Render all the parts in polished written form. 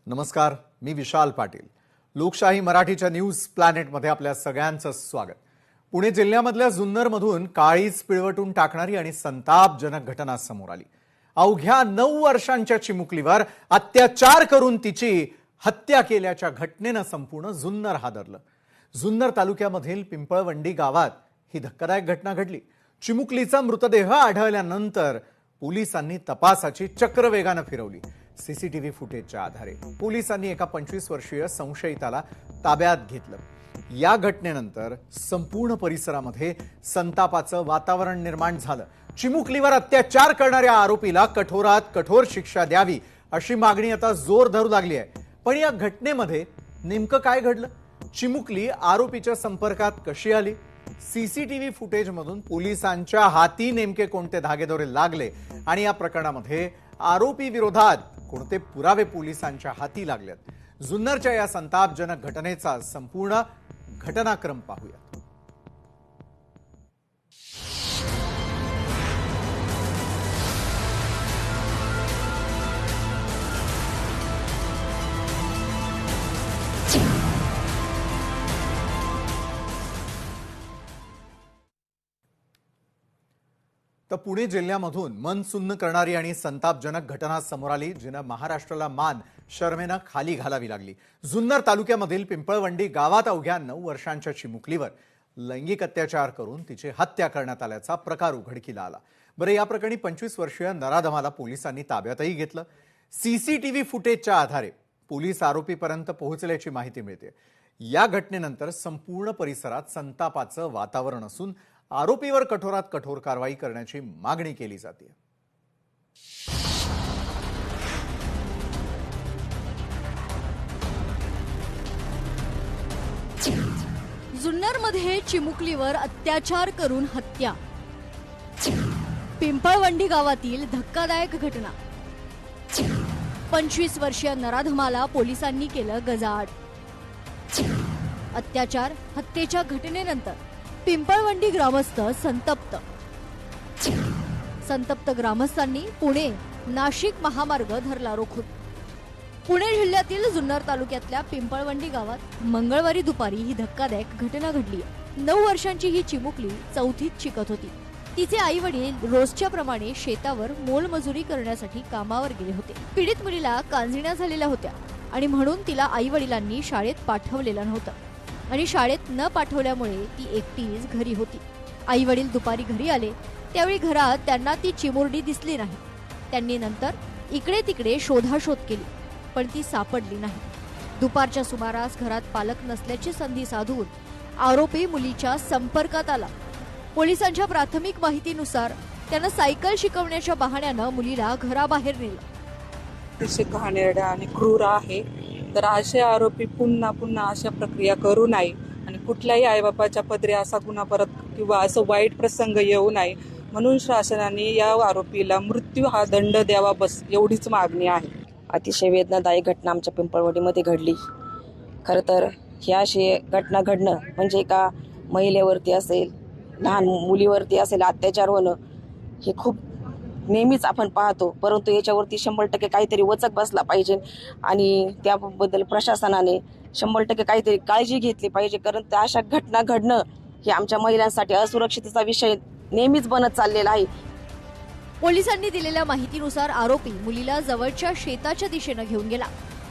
नमस्कार, मी विशाल पाटील. लोकशाही मराठीच्या न्यूज प्लॅनेटमध्ये आपल्या सगळ्यांचं स्वागत. पुणे जिल्ह्यामधल्या जुन्नरमधून काळीच पिळवटून टाकणारी आणि संतापजनक घटना समोर आली. अवघ्या 9 वर्षांच्या चिमुकलीवर अत्याचार करून तिची हत्या केल्याच्या घटनेनं संपूर्ण जुन्नर हादरलं. जुन्नर तालुक्यामधील पिंपळवंडी गावात ही धक्कादायक घटना घडली. चिमुकलीचा मृतदेह आढळल्यानंतर पोलिसांनी तपासाची चक्र वेगानं फिरवली. सीसीटीव्ही फुटेजच्या आधारे पोलिसांनी एका 25 वर्षीय संशयिताला ताब्यात घेतलं. या घटनेनंतर संपूर्ण परिसरामध्ये संतापाचं वातावरण निर्माण झालं. चिमुकलीवर अत्याचार करणाऱ्या आरोपीला कठोरात कठोर शिक्षा द्यावी अशी मागणी आता जोर धरू लागली आहे. पण या घटनेमध्ये नेमकं काय घडलं? चिमुकली आरोपीच्या संपर्कात कशी आली? सीसीटीव्ही फुटेजमधून पोलिसांच्या हाती नेमके कोणते धागेदोरे लागले आणि या प्रकरणामध्ये आरोपी विरोधात कोणते पुरावे पोलिसांच्या हाती लागलेत? जुन्नरच्या या संतापजनक घटनेचा संपूर्ण घटनाक्रम पाहूया. तर पुणे जिल्ह्यामधून मन सुन्न करणारी आणि संतापजनक घटना समोर आली, जिनं महाराष्ट्राला मान शर्मेनं खाली घालावी लागली. जुन्नर तालुक्यामधील पिंपळवंडी गावात अवघ्या 9 वर्षांच्या चिमुकलीवर लैंगिक अत्याचार करून तिची हत्या करण्यात आल्याचा प्रकार उघडकीला आला. बरं, या प्रकरणी 25 वर्षीय नराधमाला पोलिसांनी ताब्यातही घेतलं. सीसीटीव्ही फुटेजच्या आधारे पोलीस आरोपीपर्यंत पोहोचल्याची माहिती मिळते. या घटनेनंतर संपूर्ण परिसरात संतापाचं वातावरण असून आरोपीवर कठोरात कठोर कारवाई करण्याची मागणी केली जाते. जुन्नरमध्ये चिमुकलीवर अत्याचार करून हत्या. पिंपळवंडी गावातील धक्कादायक घटना. 25 वर्षीय नराधमाला पोलिसांनी केलं गजाआड. अत्याचार हत्येच्या घटनेनंतर पिंपळवंडी ग्रामस्थ संतप्त ग्रामस्थांनी पुणे नाशिक महामार्ग धरला रोखून. पुणे जिल्ह्यातील जुन्नर तालुक्यातल्या पिंपळवंडी गावात मंगळवारी दुपारी ही धक्कादायक घटना घडली. 9 वर्षांची ही चिमुकली 4थीत शिकत होती. तिचे आई वडील रोजच्या प्रमाणे शेतावर मोलमजुरी करण्यासाठी कामावर गेले होते. पीडित मुलीला कांजिण्या झालेल्या होत्या आणि म्हणून तिला आई वडिलांनी शाळेत पाठवलेलं नव्हतं आणि शाळेत न पाठवल्यामुळे ती एकटीच घरी होती. आई वडील दुपारी घरी आले त्यावेळी घरात त्यांना ती चिमुरडी दिसली नाही. त्यांनी नंतर इकडे तिकडे शोधाशोध केली पण ती सापडली नाही. दुपारच्या सुमारास घरात पालक नसल्याची संधी साधून आरोपी मुलीच्या संपर्कात आला. पोलिसांच्या प्राथमिक माहितीनुसार त्यानं सायकल शिकवण्याच्या बहाण्यानं मुलीला घराबाहेर नेलं. अतिशय घाणेरडा आणि क्रूर आहे. तर असे आरोपी पुन्हा पुन्हा अशा प्रक्रिया करू नये आणि कुठल्याही आईबापाच्या पदरी असा गुन्हा परत किंवा असं वाईट प्रसंग येऊ नये म्हणून शासनाने या आरोपीला मृत्यू हा दंड द्यावा, बस एवढीच मागणी आहे. अतिशय वेदनादायक घटना आमच्या पिंपळवडीमध्ये घडली. खरं तर ही अशी घटना घडणं म्हणजे एका महिलेवरती असेल, लहान मुलीवरती असेल अत्याचार होणं हे खूप नेहमीच आपण पाहतो. परंतु याच्यावरती 100% काहीतरी वचक बसला पाहिजे आणि त्याबद्दल प्रशासनाने 100% काहीतरी काळजी घेतली पाहिजे. कारण त्या अशा घटना घडणं हे आमच्या महिलांसाठी असुरक्षिततेचा विषय नेहमीच बनत चाललेला आहे. पोलिसांनी दिलेल्या माहितीनुसार आरोपी मुलीला जवळच्या शेताच्या दिशेनं घेऊन गेला.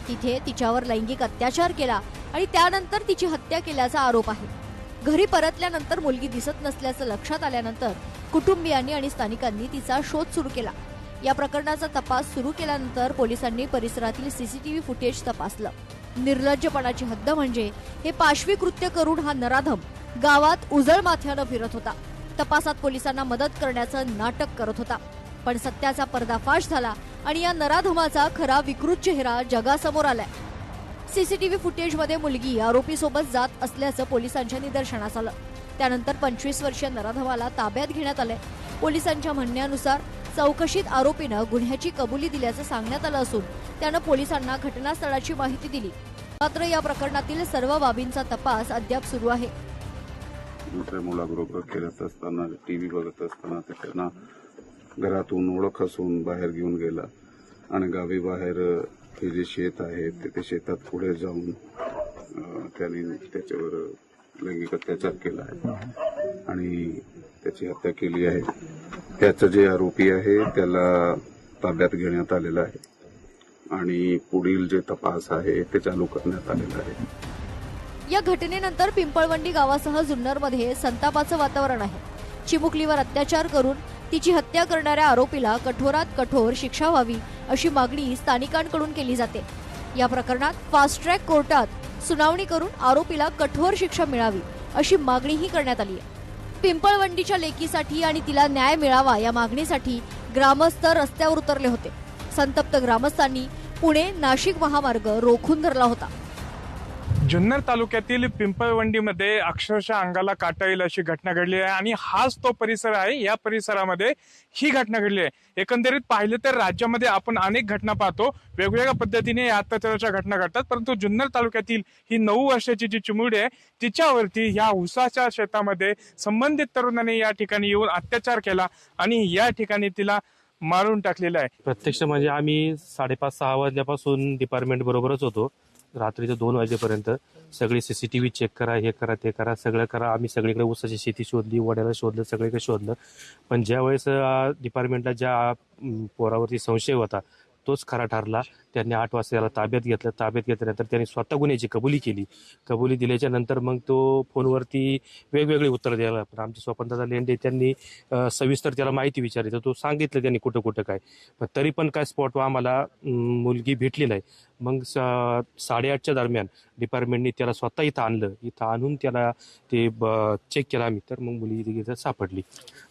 तिथे तिच्यावर लैंगिक अत्याचार केला आणि त्यानंतर तिची हत्या केल्याचा आरोप आहे. घरी परतल्यानंतर मुलगी दिसत नसल्याचं लक्षात आल्यानंतर कुटुंबियांनी आणि स्थानिकांनी तिचा शोध सुरू केला. या प्रकरणाचा तपास सुरू केल्यानंतर पोलिसांनी परिसरातील सीसीटीव्ही फुटेज तपासलं. निर्लज्जपणाची हद्द म्हणजे हे पाशवी कृत्य करून हा नराधम गावात उजळ माथ्यानं फिरत होता. तपासात पोलिसांना मदत करण्याचं नाटक करत होता. पण सत्याचा पर्दाफाश झाला आणि या नराधमाचा खरा विकृत चेहरा जगासमोर आलाय. सीसीटीव्ही फुटेजमध्ये मुलगी आरोपीसोबत जात असल्याचं पोलिसांच्या निदर्शनास आलं. त्यानंतर 25 वर्षीय नराधमाला ताब्यात घेण्यात आलंय. पोलिसांच्या म्हणण्यानुसार चौकशीत आरोपीनं गुन्ह्याची कबुली दिल्याचं सांगण्यात आलं असून त्यानं पोलिसांना घटनास्थळाची माहिती दिली. मात्र या प्रकरणातील सर्व बाबींचा तपास अद्याप सुरू आहे. मोठ्या मुलाबरोबर खेळत असताना टीव्ही बघत असताना त्यांना घरातून ओळख असून बाहेर घेऊन गेला आणि गावी बाहेर हे जे शेत आहे ते शेतात पुढे जाऊन त्यांनी त्याच्यावर लैंगिक अत्याचार केला आहे आणि त्याची हत्या केली आहे. त्याचं जे आरोपी आहे त्याला ताब्यात घेण्यात आलेलं आहे आणि पुढील जे तपास आहे ते चालू करण्यात आलेलं आहे. या घटनेनंतर पिंपळवंडी गावासह जुन्नरमध्ये संतापाचं वातावरण आहे. चिमुकलीवर अत्याचार करून तिची हत्या करणाऱ्या आरोपीला कठोरात कठोर शिक्षा व्हावी अशी मागणी स्थानिकांकडून केली जाते. या प्रकरणात फास्ट ट्रॅक कोर्टात सुनावणी करून आरोपीला कठोर शिक्षा मिळावी अशी मागणीही करण्यात आली आहे. पिंपळवंडीच्या लेकीसाठी आणि तिला न्याय मिळावा या मागणीसाठी ग्रामस्थ रस्त्यावर उतरले होते. संतप्त ग्रामस्थांनी पुणे नाशिक महामार्ग रोखून धरला होता. जुन्नर तालुक्यातील पिंपळवंडीमध्ये अक्षरशः अंगाला काटा येईल अशी घटना घडली आहे आणि हाच तो परिसर आहे. या परिसरामध्ये ही घटना घडली आहे. एकंदरीत पाहिलं तर राज्यामध्ये आपण अनेक घटना पाहतो, वेगवेगळ्या पद्धतीने या अत्याचाराच्या घटना घडतात, परंतु जुन्नर तालुक्यातील ही 9 वर्षाची जी चिमुरडी आहे तिच्यावरती या ऊसाच्या शेतामध्ये संबंधित तरुणाने या ठिकाणी येऊन अत्याचार केला आणि या ठिकाणी तिला मारून टाकलेलं आहे. प्रत्यक्ष म्हणजे आम्ही 5:30-6 वाजल्यापासून डिपार्टमेंट बरोबरच होतो. रात्रीच्या 2 वाजेपर्यंत सगळी CCTV चेक करा, हे करा, ते करा, सगळं करा. आम्ही सगळीकडे ऊसाची शेती शोधली, वड्याला शोधलं, सगळीकडे शोधलं. पण ज्या वेळेस डिपार्टमेंटला ज्या पोरावरती संशय होता तोच खरा ठरला. त्यांनी 8 वाजता त्याला ताब्यात घेतलं. ताब्यात घेतल्यानंतर त्यांनी स्वतः गुन्ह्याची कबुली केली. कबुली दिल्याच्या नंतर मग तो फोनवरती वेगवेगळे उत्तर द्यायला. पण आमचे स्वपनदादा लेंडे त्यांनी सविस्तर त्याला माहिती विचारली तर तो सांगितलं त्यांनी कुठं कुठं काय. पण तरी पण काय स्पॉटवर आम्हाला मुलगी भेटली नाही. मग 8:30च्या दरम्यान डिपार्टमेंटने त्याला स्वतः इथं आणलं. इथं आणून त्याला ते चेक केलं आम्ही, तर मग मुलगी इथं सापडली.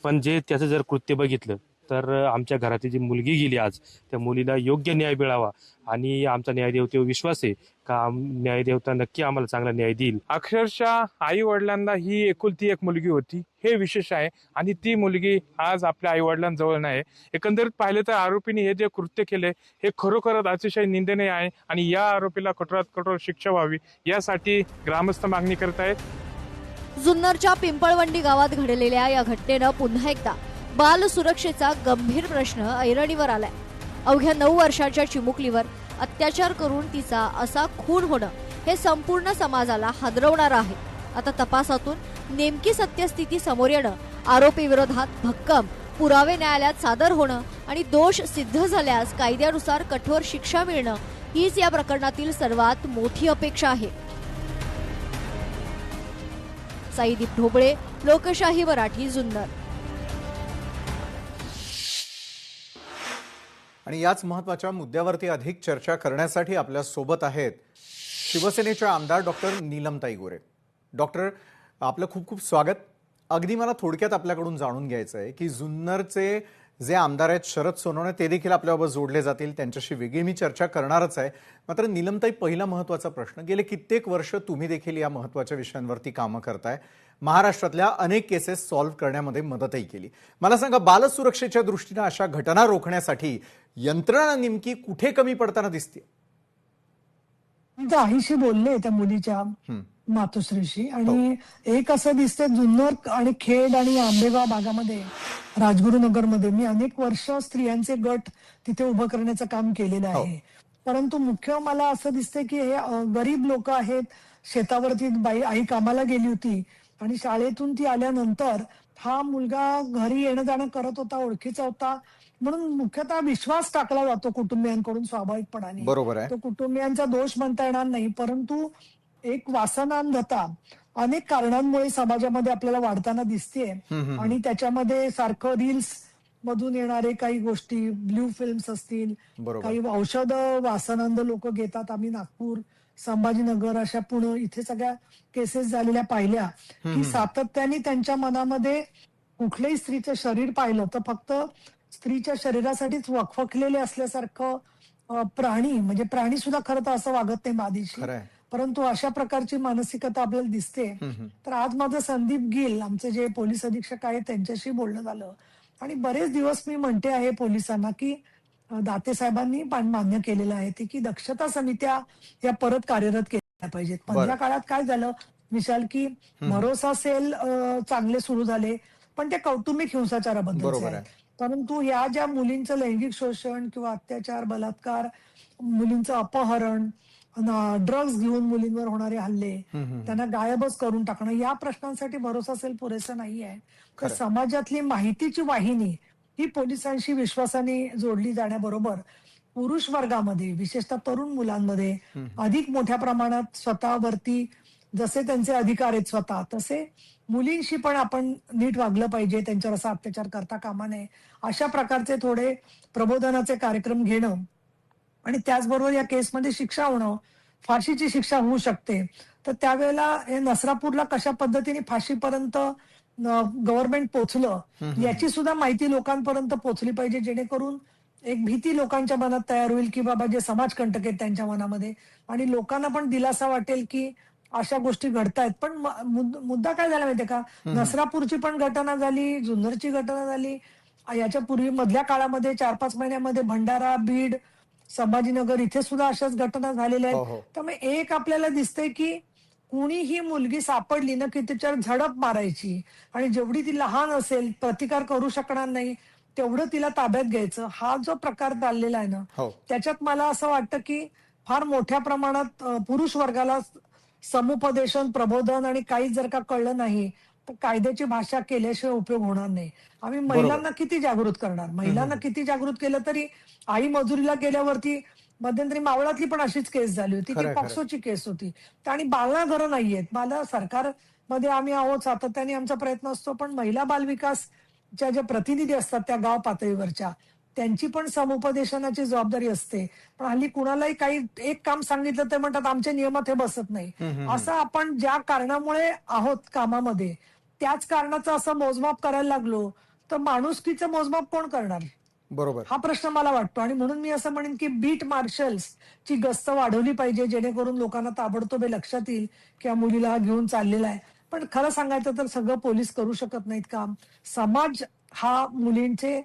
पण जे त्याचं जर कृत्य बघितलं तर आमच्या घरातली जी मुलगी गेली आज, त्या मुलीला योग्य न्याय मिळावा आणि आमचा न्यायदेवतेवर विश्वास आहे का न्यायदेवता नक्की आम्हाला चांगला न्याय देईल. अक्षरशः आई वडिलांना ही एकुलती एक मुलगी होती, हे विशेष आहे आणि ती मुलगी आज आपल्या आई वडिलांजवळ नाही. एकंदरीत पाहिलं तर आरोपीने हे जे कृत्य केले हे खरोखरच अतिशय निंदनीय आहे आणि या आरोपीला कठोरात कठोर शिक्षा व्हावी यासाठी ग्रामस्थ मागणी करत आहेत. जुन्नरच्या पिंपळवंडी गावात घडलेल्या या घटनेनं पुन्हा एकदा बाल सुरक्षेचा गंभीर प्रश्न ऐरणीवर आलाय. अवघ्या 9 वर्षाच्या चिमुकलीवर अत्याचार करून तिचा असा खून होणं हे संपूर्ण समाजाला हादरवणारं आहे. आता तपासातून नेमकी सत्यस्थिती समोर येणं, आरोपी विरोधात भक्कम पुरावे न्यायालयात सादर होणं आणि दोष सिद्ध झाल्यास कायद्यानुसार कठोर शिक्षा मिळणं हीच या प्रकरणातील सर्वात मोठी अपेक्षा आहे. साईदीप ढोबळे, लोकशाही मराठी, जुन्नर. आणि याच महत्त्वाच्या मुद्द्यावरती अधिक चर्चा करण्यासाठी आपल्या सोबत आहेत शिवसेनेच्या आमदार डॉक्टर नीलमताई गोरे. डॉक्टर, आपलं खूप खूप स्वागत. अगदी मला थोडक्यात आपल्याकडून जाणून घ्यायचं आहे की जुन्नरचे जे आमदार आहेत शरद सोनवणे ते देखील आपल्याबरोबर जोडले जातील, त्यांच्याशी वेगळी मी चर्चा करणारच आहे. मात्र नीलमताई, पहिला महत्त्वाचा प्रश्न, गेले कित्येक वर्ष तुम्ही देखील या महत्त्वाच्या विषयांवरती कामं करताय, महाराष्ट्रातल्या अनेक केसेस सॉल्व्ह करण्यामध्ये मदतही केली. मला सांगा, बालसुरक्षेच्या दृष्टीनं अशा घटना रोखण्यासाठी यंत्रणा नेमकी कुठे कमी पडताना दिसते? त्या आईशी बोलले, त्या मुलीच्या मातोश्रीशी, आणि एक असं दिसतंय जुन्नर आणि खेड आणि आंबेगाव भागामध्ये, राजगुरुनगरमध्ये मी अनेक वर्ष स्त्रियांचे गट तिथे उभं करण्याचं काम केलेलं आहे. परंतु मुख्य मला असं दिसतंय की हे गरीब लोक आहेत. शेतावरती आई कामाला गेली होती आणि शाळेतून ती आल्यानंतर हा मुलगा घरी येणं जाणं करत होता, ओळखीचा होता, म्हणून मुख्यतः विश्वास टाकला जातो कुटुंबियांकडून स्वाभाविकपणाने. बरोबर आहे. तो कुटुंबियांचा दोष म्हणता येणार नाही, परंतु एक वासनांधता अनेक कारणांमुळे समाजामध्ये आपल्याला वाढताना दिसतेय. आणि त्याच्यामध्ये सारखं रील्स मधून येणारे काही गोष्टी, ब्ल्यू फिल्म्स असतील, काही औषध वासनांध लोक घेतात. आम्ही नागपूर, संभाजीनगर, अशा पुणे इथे सगळ्या केसेस झालेल्या पाहिल्या की सातत्याने त्यांच्या मनामध्ये कुठल्याही स्त्रीचं शरीर पाहिलं तर फक्त स्त्रीच्या शरीरासाठीच वखवखलेले असल्यासारखं, प्राणी म्हणजे प्राणी सुद्धा खरं तर असं वागत नाही मादीशी, परंतु अशा प्रकारची मानसिकता आपल्याला दिसते. तर आज माझं संदीप गिल, आमचे जे पोलीस अधीक्षक आहेत, त्यांच्याशी बोलणं झालं आणि बरेच दिवस मी म्हणते आहे पोलिसांना की दाते साहेबांनी मान्य केलेलं आहे की दक्षता समित्या या परत कार्यरत केल्या पाहिजेत. पहिल्या काळात काय झालं विशाल की भरोसा सेल चांगले सुरू झाले, पण ते कौटुंबिक हिंसाचाराबद्दल आहे. परंतु ह्या ज्या मुलींचं लैंगिक शोषण किंवा अत्याचार, बलात्कार, मुलींचं अपहरण, ड्रग्ज घेऊन मुलींवर होणारे हल्ले, त्यांना गायबच करून टाकणं, या प्रश्नांसाठी भरोसा सेल पुरेसा नाही आहे. तर समाजातली माहितीची वाहिनी ही पोलिसांशी विश्वासाने जोडली जाण्याबरोबर पुरुष वर्गामध्ये, विशेषतः तरुण मुलांमध्ये अधिक मोठ्या प्रमाणात स्वतःवरती जसे त्यांचे अधिकार आहेत स्वतः, तसे मुलींशी पण आपण नीट वागलं पाहिजे, त्यांच्यावर असा अत्याचार करता कामा नये, अशा प्रकारचे थोडे प्रबोधनाचे कार्यक्रम घेणं आणि त्याचबरोबर या केसमध्ये शिक्षा होणं, फाशीची शिक्षा होऊ शकते. तर त्यावेळेला हे नसरापूरला कशा पद्धतीने फाशीपर्यंत गव्हर्नमेंट पोहोचलं याची सुद्धा माहिती लोकांपर्यंत पोहोचली पाहिजे, जेणेकरून एक भीती लोकांच्या मनात तयार होईल की बाबा जे समाजकंटक आहेत त्यांच्या मनामध्ये, आणि लोकांना पण दिलासा वाटेल की अशा गोष्टी घडतायत. पण मुद्दा काय झाला माहितीये का, नसरापूरची पण घटना झाली, जुन्नरची घटना झाली, याच्या पूर्वी मधल्या काळामध्ये 4-5 महिन्यामध्ये भंडारा, बीड, संभाजीनगर इथे सुद्धा अशाच घटना झालेल्या आहेत. त्यामुळे एक आपल्याला दिसतंय की कुणीही मुलगी सापडली ना की त्याच्यावर झडप मारायची, आणि जेवढी ती लहान असेल, प्रतिकार करू शकणार नाही, तेवढं तिला ताब्यात घ्यायचं. हा जो प्रकार चाललेला आहे ना, त्याच्यात मला असं वाटतं की फार मोठ्या प्रमाणात पुरुष वर्गाला समुपदेशन, प्रबोधन आणि काही जर का कळलं नाही तर कायद्याची भाषा केल्याशिवाय उपयोग होणार नाही. आम्ही महिलांना किती जागृत करणार, महिलांना किती जागृत केलं तरी. आई मजुरीला गेल्यावरती मध्यंतरी मावळातली पण अशीच केस झाली होती, ती पॉक्सोची केस होती. आणि बालघरं नाहीयेत, मला सरकारमध्ये आम्ही आहोत, सातत्याने आमचा प्रयत्न असतो, पण महिला बालविकासच्या ज्या प्रतिनिधी असतात त्या गाव पातळीवरच्या, त्यांची पण समुपदेशनाची जबाबदारी असते. पण हल्ली कुणालाही काही एक काम सांगितलं ते म्हणतात आमच्या नियमात हे बसत नाही. असं आपण ज्या कारणामुळे आहोत कामामध्ये त्याच कारणाचं असं मोजमाप करायला लागलो तर माणुसकीचं मोजमाप कोण करणार, बरोबर, हा प्रश्न मला वाटतो. आणि म्हणून मी असं म्हणेन की बीट मार्शल्स ची गस्त वाढवली पाहिजे, जेणेकरून लोकांना ताबडतोब हे लक्षात येईल की या मुलीला घेऊन चाललेला आहे. पण खरं सांगायचं तर सगळं पोलीस करू शकत नाहीत काम. समाज हा मुलींचे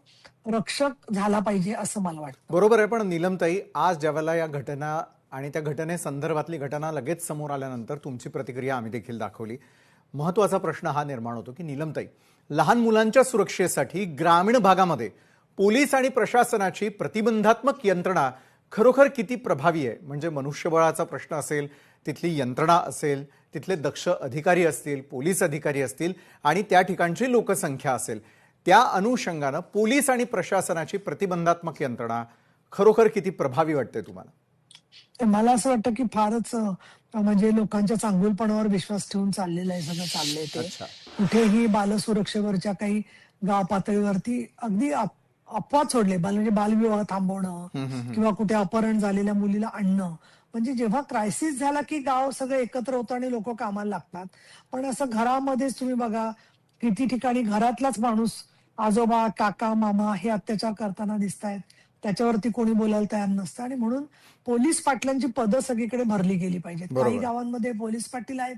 रक्षक झाला पाहिजे असं मला वाटतं. बरोबर आहे. पण नीलमताई, आज ज्यावेळेला या घटना आणि त्या घटनेसंदर्भातली घटना लगेच समोर आल्यानंतर तुमची प्रतिक्रिया आम्ही देखील दाखवली. महत्वाचा प्रश्न हा निर्माण होतो की नीलमताई, लहान मुलांच्या सुरक्षेसाठी ग्रामीण भागामध्ये पोलीस आणि प्रशासनाची प्रतिबंधात्मक यंत्रणा खरोखर किती प्रभावी आहे? म्हणजे मनुष्यबळाचा प्रश्न असेल, तिथली यंत्रणा असेल, तिथले दक्ष अधिकारी असतील, पोलीस अधिकारी असतील आणि त्या ठिकाणची लोकसंख्या असेल, त्या अनुषंगानं पोलीस आणि प्रशासनाची प्रतिबंधात्मक यंत्रणा खरोखर किती प्रभावी वाटते तुम्हाला? मला असं वाटतं की फारच म्हणजे लोकांच्या चांगुलपणावर विश्वास ठेवून चाललेलं आहे सगळं चाललंय ते. कुठेही बालसुरक्षेवरच्या काही गाव पातळीवरती अगदी अफवा सोडले, म्हणजे बालविवाह थांबवणं किंवा कुठे अपहरण झालेल्या मुलीला आणणं. म्हणजे जेव्हा क्रायसिस झाला की गाव सगळं एकत्र होतं आणि लोक कामाला लागतात. पण असं घरामध्येच तुम्ही बघा, किती ठिकाणी घरातलाच माणूस, आजोबा, काका, मामा हे अत्याचार करताना दिसत आहेत, त्याच्यावरती कोणी बोलायला तयार नसतं. आणि म्हणून पोलीस पाटलांची पदं सगळीकडे भरली गेली पाहिजेत. काही गावांमध्ये पोलीस पाटील आहेत,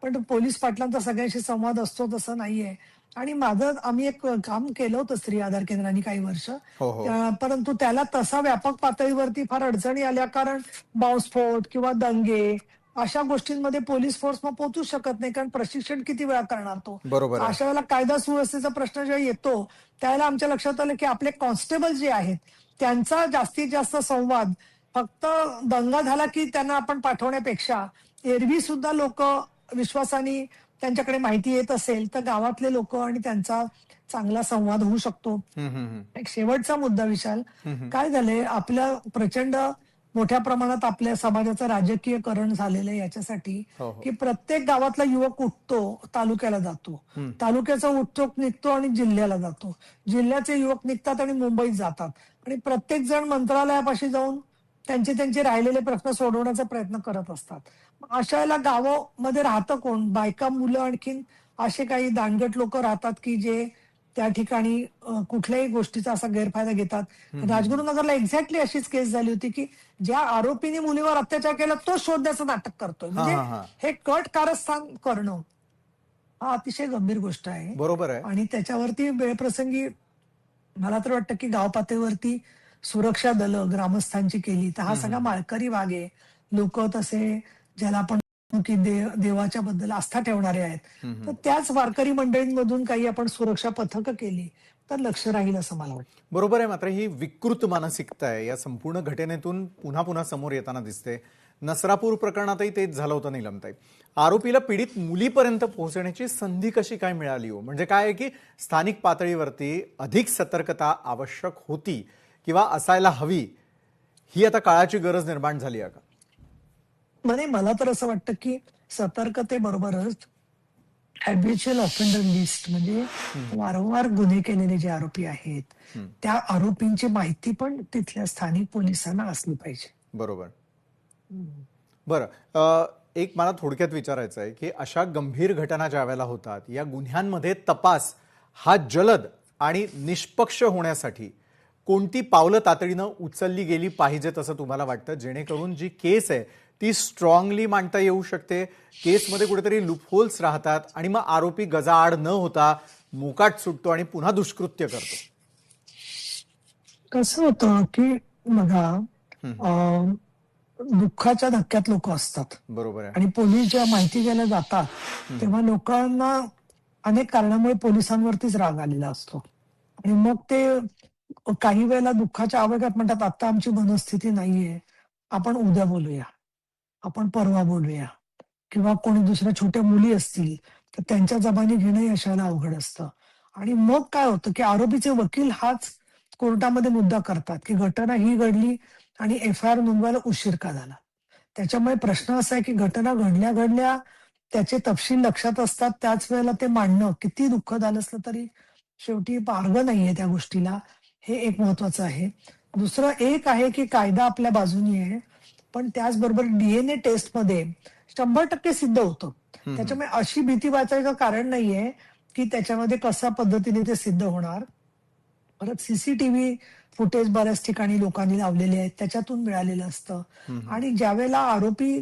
पण पोलीस पाटलांचा सगळ्यांशी संवाद असतो तसं नाहीये. आणि आम्ही एक काम केलं होतं स्त्री आधार केंद्राने काही वर्ष, परंतु त्याला तसा व्यापक पातळीवरती फार अडचणी आल्या, कारण बॉम्बस्फोट किंवा दंगे अशा गोष्टींमध्ये पोलीस फोर्स मग पोहोचू शकत नाही, कारण प्रशिक्षण किती वेळा करणार तो. अशा वेळेला कायदा सुव्यवस्थेचा प्रश्न जेव्हा येतो त्यावेळेला आमच्या लक्षात आलं की आपले कॉन्स्टेबल जे आहेत त्यांचा जास्तीत जास्त संवाद फक्त दंगा झाला की त्यांना आपण पाठवण्यापेक्षा एरवी सुद्धा लोक विश्वासाने त्यांच्याकडे माहिती येत असेल तर गावातले लोक आणि त्यांचा चांगला संवाद होऊ शकतो. एक शेवटचा मुद्दा विशाल, काय झालंय, आपल्या प्रचंड मोठ्या प्रमाणात आपल्या समाजाचं राजकीयकरण झालेलं आहे याच्यासाठी की प्रत्येक गावातला युवक उठतो, तालुक्याला जातो, तालुक्याचा उठतो निघतो आणि जिल्ह्याला जातो, जिल्ह्याचे युवक निघतात आणि मुंबईत जातात, आणि प्रत्येक जण मंत्रालयापाशी जाऊन त्यांचे राहिलेले प्रश्न सोडवण्याचा प्रयत्न करत असतात. अशा वेळेला गावामध्ये राहतं कोण? बायका, मुलं, आणखीन असे काही दांडगट लोक राहतात की जे त्या ठिकाणी कुठल्याही गोष्टीचा असा गैरफायदा घेतात. राजगुरुनगरला एक्झॅक्टली अशीच केस झाली होती की ज्या आरोपीने मुलीवर अत्याचार केला तो शोधण्याचं नाटक करतोय. म्हणजे हे कट कारस्थान करणं हा अतिशय गंभीर गोष्ट आहे. बरोबर आहे. आणि त्याच्यावरती वेळप्रसंगी मला तर वाटतं की गाव पातळीवरती सुरक्षा दलं ग्रामस्थांची केली तर हा सगळा माळकरी भाग आहे. लोक तसे ज्याला आपण की देवाच्या बद्दल आस्था ठेवणारे आहेत, तर त्याच वारकरी मंडळींमधून काही आपण सुरक्षा पथकं केली तर लक्ष राहील असं मला वाटतं. बरोबर आहे. मात्र ही विकृत मानसिकता आहे या संपूर्ण घटनेतून पुन्हा पुन्हा समोर येताना दिसते. नसरापूर प्रकरणातही तेच झालं होतं नीलमताई. आरोपीला पीडित मुलीपर्यंत पोहोचण्याची संधी कशी काय मिळाली हो? म्हणजे काय आहे की स्थानिक पातळीवरती अधिक सतर्कता आवश्यक होती किंवा असायला हवी, ही आता काळाची गरज निर्माण झाली आहे का? म्हणजे मला तर असं वाटतं की सतर्कतेबरोबरच हॅबिच्युअल ऑफेंडर लिस्ट म्हणजे वारंवार गुन्हे केलेले जे आरोपी आहेत त्या आरोपींची माहिती पण तिथल्या स्थानिक पोलिसांना असली पाहिजे. बरोबर. बरं, एक मला थोडक्यात विचारायचं आहे की अशा गंभीर घटना ज्या वेळेला होतात या गुन्ह्यांमध्ये तपास हा जलद आणि निष्पक्ष होण्यासाठी कोणती पावलं तातडीनं उचलली गेली पाहिजेत असं तुम्हाला वाटतं, जेणेकरून जी केस आहे ती स्ट्रॉंगली मांडता येऊ शकते, केसमध्ये कुठेतरी लूपहोल्स राहतात आणि मग आरोपी गजाआड न होता मोकाट सुटतो आणि पुन्हा दुष्कृत्य करतो? कसं होतं की बघा, दुःखाच्या धक्क्यात लोक असतात बरोबर आहे. आणि पोलीस जेव्हा माहिती द्यायला जातात तेव्हा लोकांना अनेक कारणामुळे पोलिसांवरतीच राग आलेला असतो आणि मग ते काही वेळेला दुःखाच्या आवेगात म्हणतात आता आमची मनस्थिती नाहीये, आपण उद्या बोलूया, आपण परवा बोलूया, किंवा कोणी दुसऱ्या छोट्या मुली असतील तर त्यांच्या जबानी घेणंही अशाला अवघड असतं. आणि मग काय होतं की आरोपीचे वकील हाच कोर्टामध्ये मुद्दा करतात की घटना ही घडली आणि FIR नोंदवायला उशीर का झाला. त्याच्यामुळे प्रश्न असा आहे की घटना घडल्या त्याचे तपशील लक्षात असतात, त्याच वेळेला ते मांडणं किती दुःखद आलं असलं तरी शेवटी मार्ग नाहीये त्या गोष्टीला, हे एक महत्वाचं आहे. दुसरं एक आहे की कायदा आपल्या बाजूनी आहे, पण त्याचबरोबर DNA टेस्टमध्ये 100% सिद्ध होतं. त्याच्यामुळे अशी भीती वाचायचं कारण नाहीये की त्याच्यामध्ये कशा पद्धतीने ते सिद्ध होणार. परत CCTV फुटेज बऱ्याच ठिकाणी लोकांनी लावलेले आहेत, त्याच्यातून मिळालेलं असतं. आणि ज्यावेळेला आरोपी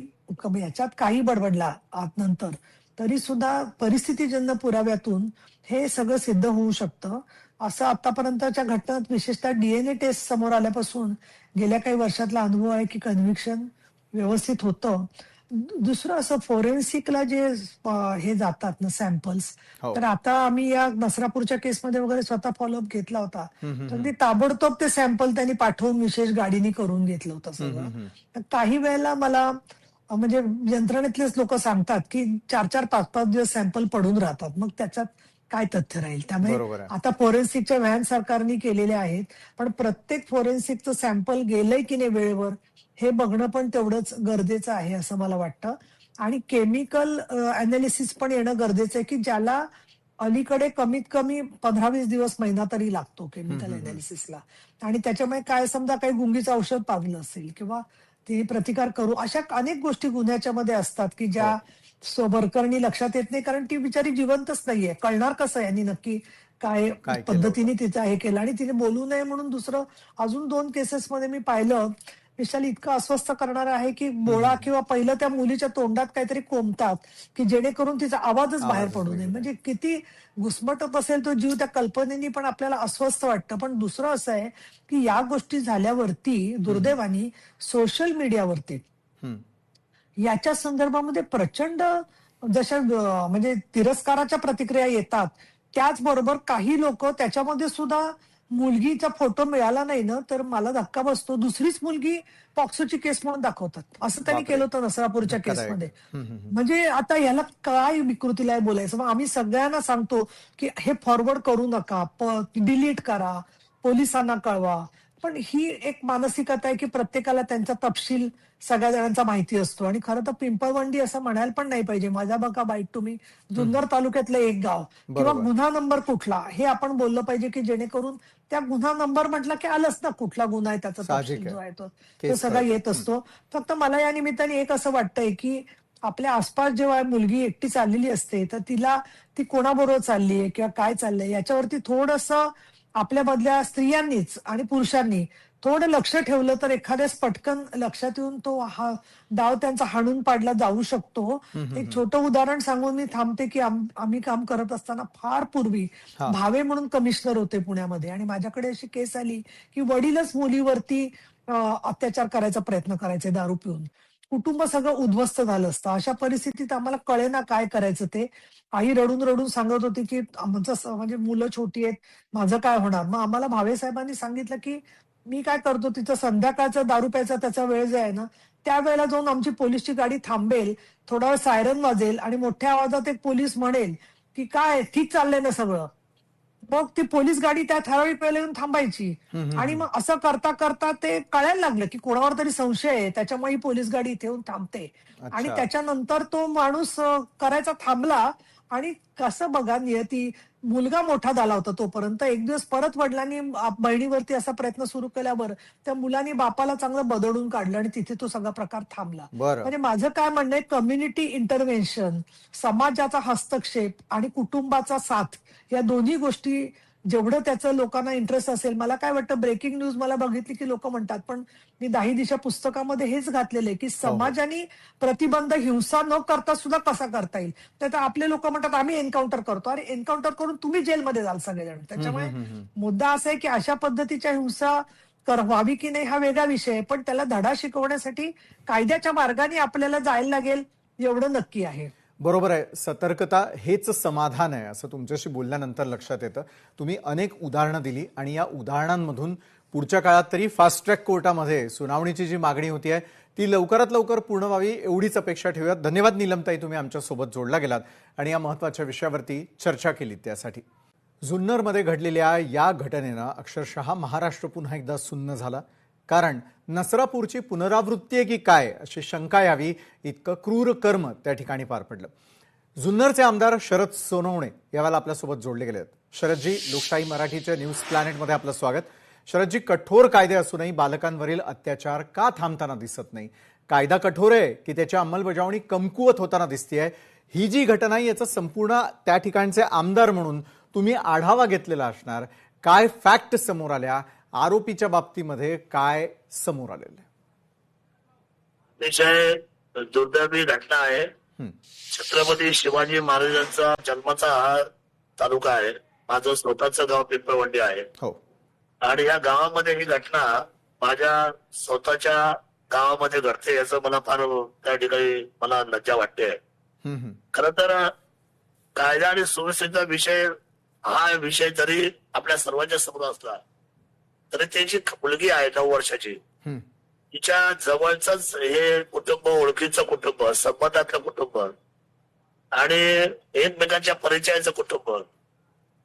याच्यात काही बडबडला आत नंतर तरी सुद्धा परिस्थितीजन्य पुराव्यातून हे सगळं सिद्ध होऊ शकतं. असं आतापर्यंतच्या घटनात विशेषतः DNA टेस्ट समोर आल्यापासून गेल्या काही वर्षातला अनुभव आहे की कन्व्हिक्शन व्यवस्थित होतं. दुसरं असं फोरेन्सिकला जे हे जातात ना सॅम्पल्स, हो. तर आता आम्ही या नसरापूरच्या केसमध्ये वगैरे स्वतः फॉलोअप घेतला होता. तर ते ताबडतोब ते सॅम्पल त्यांनी पाठवून विशेष गाडीने करून घेतलं होतं सगळं. तर काही वेळेला मला म्हणजे यंत्रणेतलेच लोक सांगतात की 4-4, 5-5 दिवस सॅम्पल पडून राहतात, मग त्याच्यात काय तथ्य राहील. त्यामुळे बरोबर आहे. आता फोरेन्सिकच्या व्हॅन सरकारने केलेल्या आहेत, पण प्रत्येक फोरेन्सिकचं सॅम्पल गेलंय की नाही वेळेवर हे बघणं पण तेवढंच गरजेचं आहे असं मला वाटतं. आणि केमिकल अनालिसिस पण येणं गरजेचं आहे की ज्याला अलीकडे कमीत कमी 15-20 दिवस, महिना तरी लागतो केमिकल अनालिसिसला. आणि त्याच्यामुळे काय समजा काही गुंगीचं औषध पाजलं असेल किंवा ते प्रतिकार करू, अशा अनेक गोष्टी गुन्ह्याच्या मध्ये असतात की ज्या स्वबरकरणी लक्षात येत नाही, कारण ती बिचारी जिवंतच नाहीये. कळणार कसं यांनी नक्की काय काय केलं पद्धतीने तिचं हे केलं. आणि तिने बोलू नये म्हणून दुसरं अजून 2 केसेसमध्ये मी पाहिलं, विशाल इतकं अस्वस्थ करणार आहे की बोळा किंवा पहिलं त्या मुलीच्या तोंडात काहीतरी कोंबतात की जेणेकरून तिचा आवाजच बाहेर पडू नये. म्हणजे किती घुसमटत असेल तो जीव त्या कल्पनेनी, पण आपल्याला अस्वस्थ वाटतं. पण दुसरं असं आहे की या गोष्टी झाल्यावरती दुर्दैवानी सोशल मीडियावरती याच्या संदर्भामध्ये प्रचंड जशा म्हणजे तिरस्काराच्या प्रतिक्रिया येतात, त्याचबरोबर काही लोक त्याच्यामध्ये सुद्धा मुलगीचा फोटो मिळाला नाही ना तर मला धक्का बसतो, दुसरीच मुलगी पॉक्सोची केस म्हणून दाखवतात. असं त्यांनी बापरे. केलं होतं नसरापूरच्या धक्कादायक. केसमध्ये. म्हणजे आता याला काय विकृतीला आहे बोलायचं. मग आम्ही सगळ्यांना सांगतो की हे फॉरवर्ड करू नका, डिलीट करा, पोलिसांना कळवा. पण ही एक मानसिकता आहे की प्रत्येकाला त्यांचा तपशील सगळ्या जणांचा माहिती असतो. आणि खरं तर पिंपळवंडी असं म्हणायला पण नाही पाहिजे. माझा बघा बाईट तुम्ही जुन्नर तालुक्यातलं एक गाव किंवा बरोबर. गुन्हा नंबर कुठला हे आपण बोललं पाहिजे की जेणेकरून त्या गुन्हा नंबर म्हटलं की आलंच ना कुठला गुन्हा आहे त्याचा साहजिक तपशील जो आहे. आहे तो केस सगळा कळते. येत असतो. फक्त मला या निमित्ताने एक असं वाटतंय की आपल्या आसपास जेव्हा मुलगी एकटी चाललेली असते तर तिला ती कोणाबरोबर चाललीये किंवा काय चाललंय याच्यावरती थोडंसं आपल्या मधल्या स्त्रियांनीच आणि पुरुषांनी थोडं लक्ष ठेवलं तर एखाद्याच पटकन लक्षात येऊन तो डाव त्यांचा हाणून पाडला जाऊ शकतो. एक छोटं उदाहरण सांगून मी थांबते की आम्ही काम करत असताना फार पूर्वी भावे म्हणून कमिशनर होते पुण्यामध्ये, आणि माझ्याकडे अशी केस आली की वडीलच मुलीवरती अत्याचार करायचा प्रयत्न करायचे दारू पिऊन. कुटुंब सगळं उद्ध्वस्त झालं असतं. अशा परिस्थितीत आम्हाला कळेना काय करायचं ते. आई रडून रडून सांगत होती, की आमचं म्हणजे मुलं छोटी आहेत, माझं काय होणार? मग आम्हाला भावे साहेबांनी सांगितलं, की मी काय करतो, तिचं संध्याकाळचा दारू प्यायचा त्याचा वेळ जो आहे ना, त्यावेळेला जाऊन आमची पोलिसची गाडी थांबेल, थोडा वेळ सायरन वाजेल आणि मोठ्या आवाजात एक पोलीस म्हणेल, की काय ठीक चाललंय ना सगळं? मग ती पोलीस गाडी त्या ठराविक वेळेला येऊन थांबायची. आणि मग असं करता करता ते कळायला लागलं, की कोणावर तरी संशय आहे, त्याच्यामुळे ही पोलीस गाडी इथे येऊन थांबते. आणि अच्छा. त्याच्यानंतर तो माणूस करायचा थांबला आणि कसं बघा नियती, मुलगा मोठा झाला होता तोपर्यंत. एक दिवस परत वडिलांनी बहिणीवरती असा प्रयत्न सुरू केल्यावर त्या मुलांनी बापाला चांगलं बदडून काढलं आणि तिथे तो सगळा प्रकार थांबला. बरं. म्हणजे माझं काय म्हणणं आहे, कम्युनिटी इंटरव्हेन्शन, समाजाचा हस्तक्षेप आणि कुटुंबाचा साथ या दोन्ही गोष्टी जेवढं त्याचं लोकांना इंटरेस्ट असेल. मला काय वाटतं, ब्रेकिंग न्यूज मला बघितली की लोक म्हणतात, पण मी 10 दिशा पुस्तकामध्ये हेच घातलेलं की समाजाने प्रतिबंध हिंसा न करता सुद्धा कसा करता येईल. तर आपले लोक म्हणतात आम्ही एन्काउंटर करतो. अरे एन्काउंटर करून तुम्ही जेलमध्ये जाल सगळेजण. त्याच्यामुळे मुद्दा असा आहे की अशा पद्धतीच्या हिंसा व्हावी की नाही हा वेगळा विषय आहे, पण त्याला धडा शिकवण्यासाठी कायद्याच्या मार्गाने आपल्याला जायला लागेल एवढं नक्की आहे. बरोबर आहे. सतर्कता हेच समाधान आहे असं तुमच्याशी बोलल्यानंतर लक्षात येतं. तुम्ही अनेक उदाहरणं दिली आणि या उदाहरणांमधून पुढच्या काळात तरी फास्ट ट्रॅक कोर्टामध्ये सुनावणीची जी मागणी होती आहे ती लवकरात लवकर पूर्ण व्हावी एवढीच अपेक्षा ठेवूयात. धन्यवाद नीलमताई, तुम्ही आमच्यासोबत जोडला गेलात आणि या महत्त्वाच्या विषयावरती चर्चा केली त्यासाठी. जुन्नरमध्ये घडलेल्या या घटनेनं अक्षरशः महाराष्ट्र पुन्हा एकदा सुन्न झाला. कारण नसरापूरची पुनरावृत्ती आहे की काय अशी शंका यावी इतकं क्रूर कर्म त्या ठिकाणी पार पडलं. जुन्नरचे आमदार शरद सोनवणे यावेळेला आपल्यासोबत जोडले गेले आहेत. शरदजी, लोकशाही मराठीच्या न्यूज प्लॅनेटमध्ये आपलं स्वागत. शरदजी, कठोर कायदे असूनही बालकांवरील अत्याचार का थांबताना दिसत नाही? कायदा कठोर आहे की त्याची अंमलबजावणी कमकुवत होताना दिसतेय? ही जी घटना आहे याचं संपूर्ण त्या ठिकाणचे आमदार म्हणून तुम्ही आढावा घेतलेला असणार. काय फॅक्ट समोर आल्या? आरोपीच्या बाबतीमध्ये काय समोर आलेलं आहे? अतिशय दुर्दैवी घटना आहे. छत्रपती शिवाजी महाराजांचा जन्माचा हा तालुका आहे. माझं स्वतःचं गाव पिंपळवंडी आहे. हो. आणि या गावामध्ये ही घटना माझ्या स्वतःच्या गावामध्ये घडते याचं मला फार त्या ठिकाणी मला लज्जा वाटते. खर तर कायदा आणि सुव्यवस्थेचा विषय हा विषय जरी आपल्या सर्वांच्या समोर असला तरी त्याची मुलगी आहे 9 वर्षाची. तिच्या जवळच हे कुटुंब, ओळखीचं कुटुंब, संबंधातलं कुटुंब आणि एकमेकांच्या परिचयाचं कुटुंब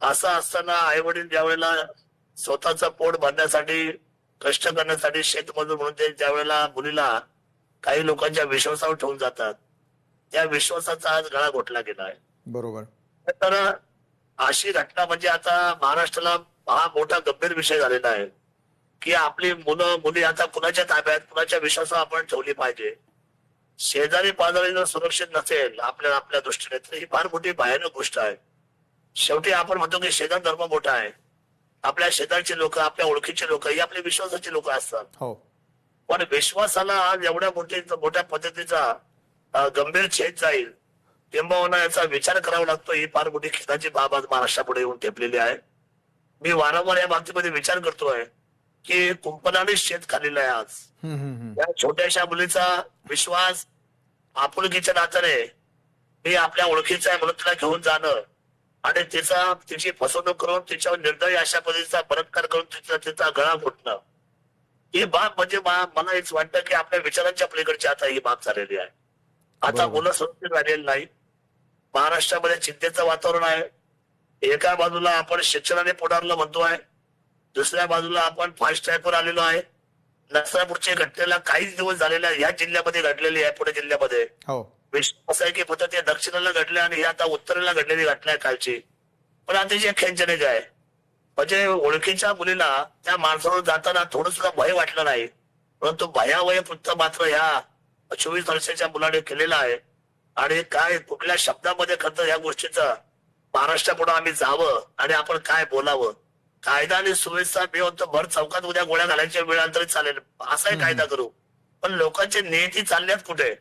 असं असताना आई वडील ज्या वेळेला स्वतःचं पोट भरण्यासाठी कष्ट करण्यासाठी शेतमजूर म्हणून ते ज्या वेळेला मुलीला काही लोकांच्या विश्वासावर ठेवून जातात, त्या विश्वासाचा आज गळा घोटला गेला आहे. बरोबर. तर अशी घटना म्हणजे आता महाराष्ट्राला हा मोठा गंभीर विषय झालेला आहे की आपली मुलं मुली आता कुणाच्या ताब्यात, कुणाच्या विश्वासावर आपण ठेवली पाहिजे. शेजारी पाजारी जर सुरक्षित नसेल आपल्या दृष्टीने तर ही फार मोठी भयानक गोष्ट आहे. शेवटी आपण म्हणतो की शेजार धर्म मोठा आहे. आपल्या शेजारची लोक, आपल्या ओळखीचे लोक ही आपली विश्वासाची लोक असतात. हो. पण विश्वासाला आज एवढ्या मोठ्या पद्धतीचा गंभीर छेद जाईल किंबहुना याचा विचार करावा लागतो, ही फार मोठी खिदाची बाब आज महाराष्ट्रापुढे येऊन ठेपलेली आहे. मी वारंवार या बाबतीमध्ये विचार करतोय की कुंपणाने शेत खाल्लेलं आहे आज. या छोट्याशा मुलीचा विश्वास आपुलकीच्या नात्याने मी आपल्या ओळखीचा आहे म्हणून तिला घेऊन जाणं आणि तिची फसवणूक करून तिच्यावर निर्दयी अशा पद्धतीचा बलात्कार करून तिचा गळा घोटणं, ही बाब म्हणजे मला हेच वाटतं की आपल्या विचारांच्या पलीकडची आता ही बाब झालेली आहे. आता मुलं सुरक्षित राहिलेली नाही. महाराष्ट्रामध्ये चिंतेचं वातावरण आहे. एका बाजूला आपण शिक्षणाने पुढारलं म्हणतोय, दुसऱ्या बाजूला आपण फास्ट ट्रॅकवर आलेलो आहे. नसरापूरच्या घटनेला काहीच दिवस झालेल्या या जिल्ह्यामध्ये घडलेली आहे, पुणे जिल्ह्यामध्ये. विश्वास आहे की फक्त ते दक्षिणेला घडले आणि ही आता उत्तरेला घडलेली घटना आहे कालची. पण अतिशय खेंचनेक आहे. म्हणजे ओळखीच्या मुलीला त्या माणसावर जाताना थोडं सुद्धा भय वाटलं नाही, परंतु भयावय पुत्र मात्र ह्या 24 वर्षाच्या मुलाने केलेला आहे. आणि काय कुठल्या शब्दामध्ये खरं या गोष्टीचं महाराष्ट्रापुढे आम्ही जावं आणि आपण काय बोलावं. कायदा आणि सुव्यवस्था मी म्हणतो भर चौकात उद्या गोळ्या घालायच्या वेळांतरी चालेल असाही कायदा करू, पण लोकांची नियती चालल्यात कुठे?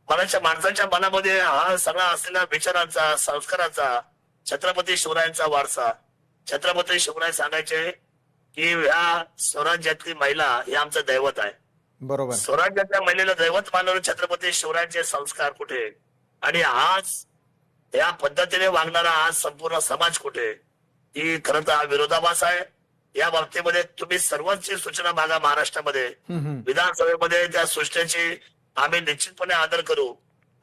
माणसाच्या मनामध्ये हा सगळा असलेला विचारांचा, संस्काराचा, छत्रपती शिवरायांचा वारसा. छत्रपती शिवराय सांगायचे की या स्वराज्यातली महिला हे आमचं दैवत आहे. बरोबर. स्वराज्याच्या महिलेला दैवत मानणारे छत्रपती शिवरायांचे संस्कार कुठे, आणि आज या पद्धतीने वागणारा आज संपूर्ण समाज कुठे, ही खरं तर हा विरोधाभास आहे. या बाबतीमध्ये तुम्ही सर्वांची सूचना मागा. महाराष्ट्रामध्ये विधानसभेमध्ये त्या सूचनेची आम्ही निश्चितपणे आदर करू,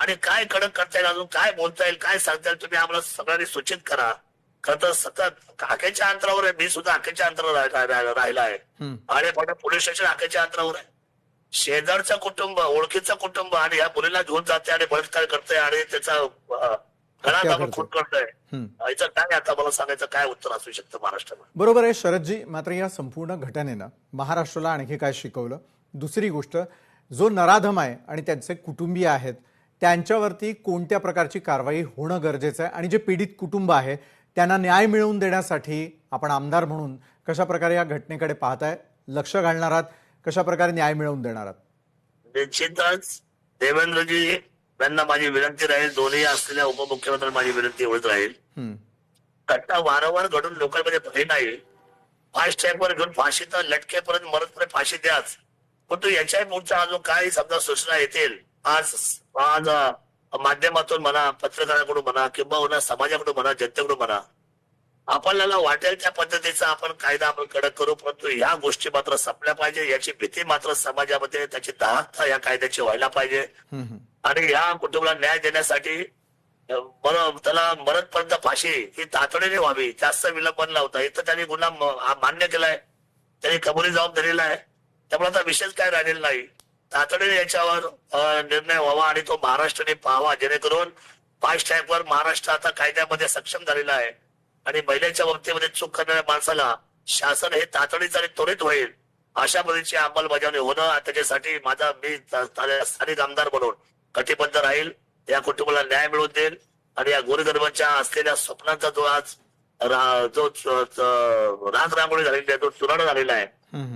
आणि काय कडक करता येईल, अजून काय बोलता येईल, काय सांगता येईल, तुम्ही आम्हाला सगळ्यांनी सूचित करा. खरं तर सतत हाकेच्या अंतरावर आहे. मी सुद्धा हाकेच्या अंतरावर राहिला आहे, आणि पोलीस स्टेशन हाकेच्या अंतरावर आहे. शेजारचं कुटुंब, ओळखीचं कुटुंब, आणि या मुलीला घेऊन जाते आणि बलात्कार करते आणि त्याचा गळा दाबून खून करतोय. याचं काय आता मला सांगायचं काय उत्तर असू शकतं महाराष्ट्रामध्ये? बरोबर आहे शरदजी. मात्र या संपूर्ण घटनेनं महाराष्ट्राला आणखी काय शिकवलं? दुसरी गोष्ट, जो नराधम आहे आणि त्यांचे कुटुंबीय आहेत त्यांच्यावरती कोणत्या प्रकारची कारवाई होणं गरजेचं आहे, आणि जे पीडित कुटुंब आहे त्यांना न्याय मिळवून देण्यासाठी आपण आमदार म्हणून कशा प्रकारे या घटनेकडे पाहताय, लक्ष घालणार आहात, कशा प्रकारे न्याय मिळवून देणार आहात? निश्चितच देवेंद्रजी यांना माझी विनंती राहील, दोन्ही असलेल्या उपमुख्यमंत्र्यांना माझी विनंती एवढीच राहील, घटना वारंवार घडून लोकांमध्ये भय नाही. फास्ट ट्रॅकवर घेऊन फाशी तर लटकेपर्यंत मरतपर्यंत फाशी द्याच, पण याच्याही पुढच्या अजून काही समजा सूचना येतील आज माध्यमातून म्हणा, पत्रकारांकडून म्हणा, किंवा समाजाकडून म्हणा, जनतेकडून म्हणा, आपल्याला वाटेल त्या पद्धतीचा आपण कायदा आपण कडक करू, परंतु ह्या गोष्टी मात्र संपल्या पाहिजे. याची भीती मात्र समाजामध्ये, त्याची दाहकता या कायद्याची व्हायला पाहिजे. आणि या कुटुंबाला न्याय देण्यासाठी त्याला मरतपर्यंत फाशी ही तातडीने व्हावी, जास्त विलंब न लावता. इथं त्यांनी गुन्हा मान्य केलाय, त्यांनी कबुली जाऊन दिलेला आहे, त्यामुळे आता विशेष काय राहिलेला नाही. तातडीने याच्यावर निर्णय व्हावा आणि तो महाराष्ट्राने पाहावा, जेणेकरून फास्ट ट्रॅकवर महाराष्ट्र आता कायद्यामध्ये सक्षम झालेला आहे, आणि महिलेच्या बाबतीमध्ये चूक करणाऱ्या माणसाला शासन हे तातडीचं आणि त्वरित होईल अशा पद्धतीची अंमलबजावणी होणं, त्याच्यासाठी मी स्थानिक आमदार म्हणून कटिबद्ध राहील. या कुटुंबाला न्याय मिळवून देईल, आणि या गोरगरिबांच्या असलेल्या स्वप्नांचा जो आज राग रांगोळी झालेली आहे, जो चुराडा झालेला आहे,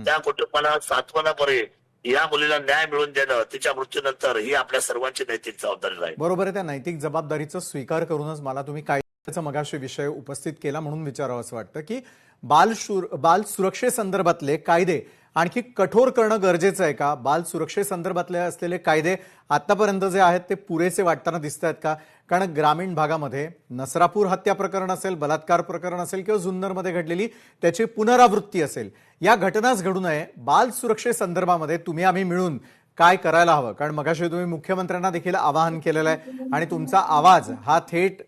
त्या कुटुंबाला सांत्वनापणे या मुलीला न्याय मिळवून देणं, तिच्या मृत्यूनंतर ही आपल्या सर्वांची नैतिक जबाबदारी राहील. बरोबर आहे. त्या नैतिक जबाबदारीचा स्वीकार करूनच मला तुम्ही कायद्याचा मगाशी विषय उपस्थित केला म्हणून विचारावं असं वाटतं की बाल सुरक्षेसंदर्भातले कायदे आणखी कठोर करणं गरजेचं आहे का? बाल सुरक्षेसंदर्भातले असलेले कायदे आतापर्यंत जे आहेत ते पुरेसे वाटताना दिसत आहेत का? कारण ग्रामीण भागामध्ये नसरापूर हत्या प्रकरण असेल, बलात्कार प्रकरण असेल, किंवा जुन्नरमध्ये घडलेली त्याची पुनरावृत्ती असेल, या घटनाच घडू नये. बाल सुरक्षेसंदर्भामध्ये तुम्ही आम्ही मिळून काय करायला हवं? कारण मगाशी तुम्ही मुख्यमंत्र्यांना देखील आवाहन केलेलं आहे, आणि तुमचा आवाज हा थेट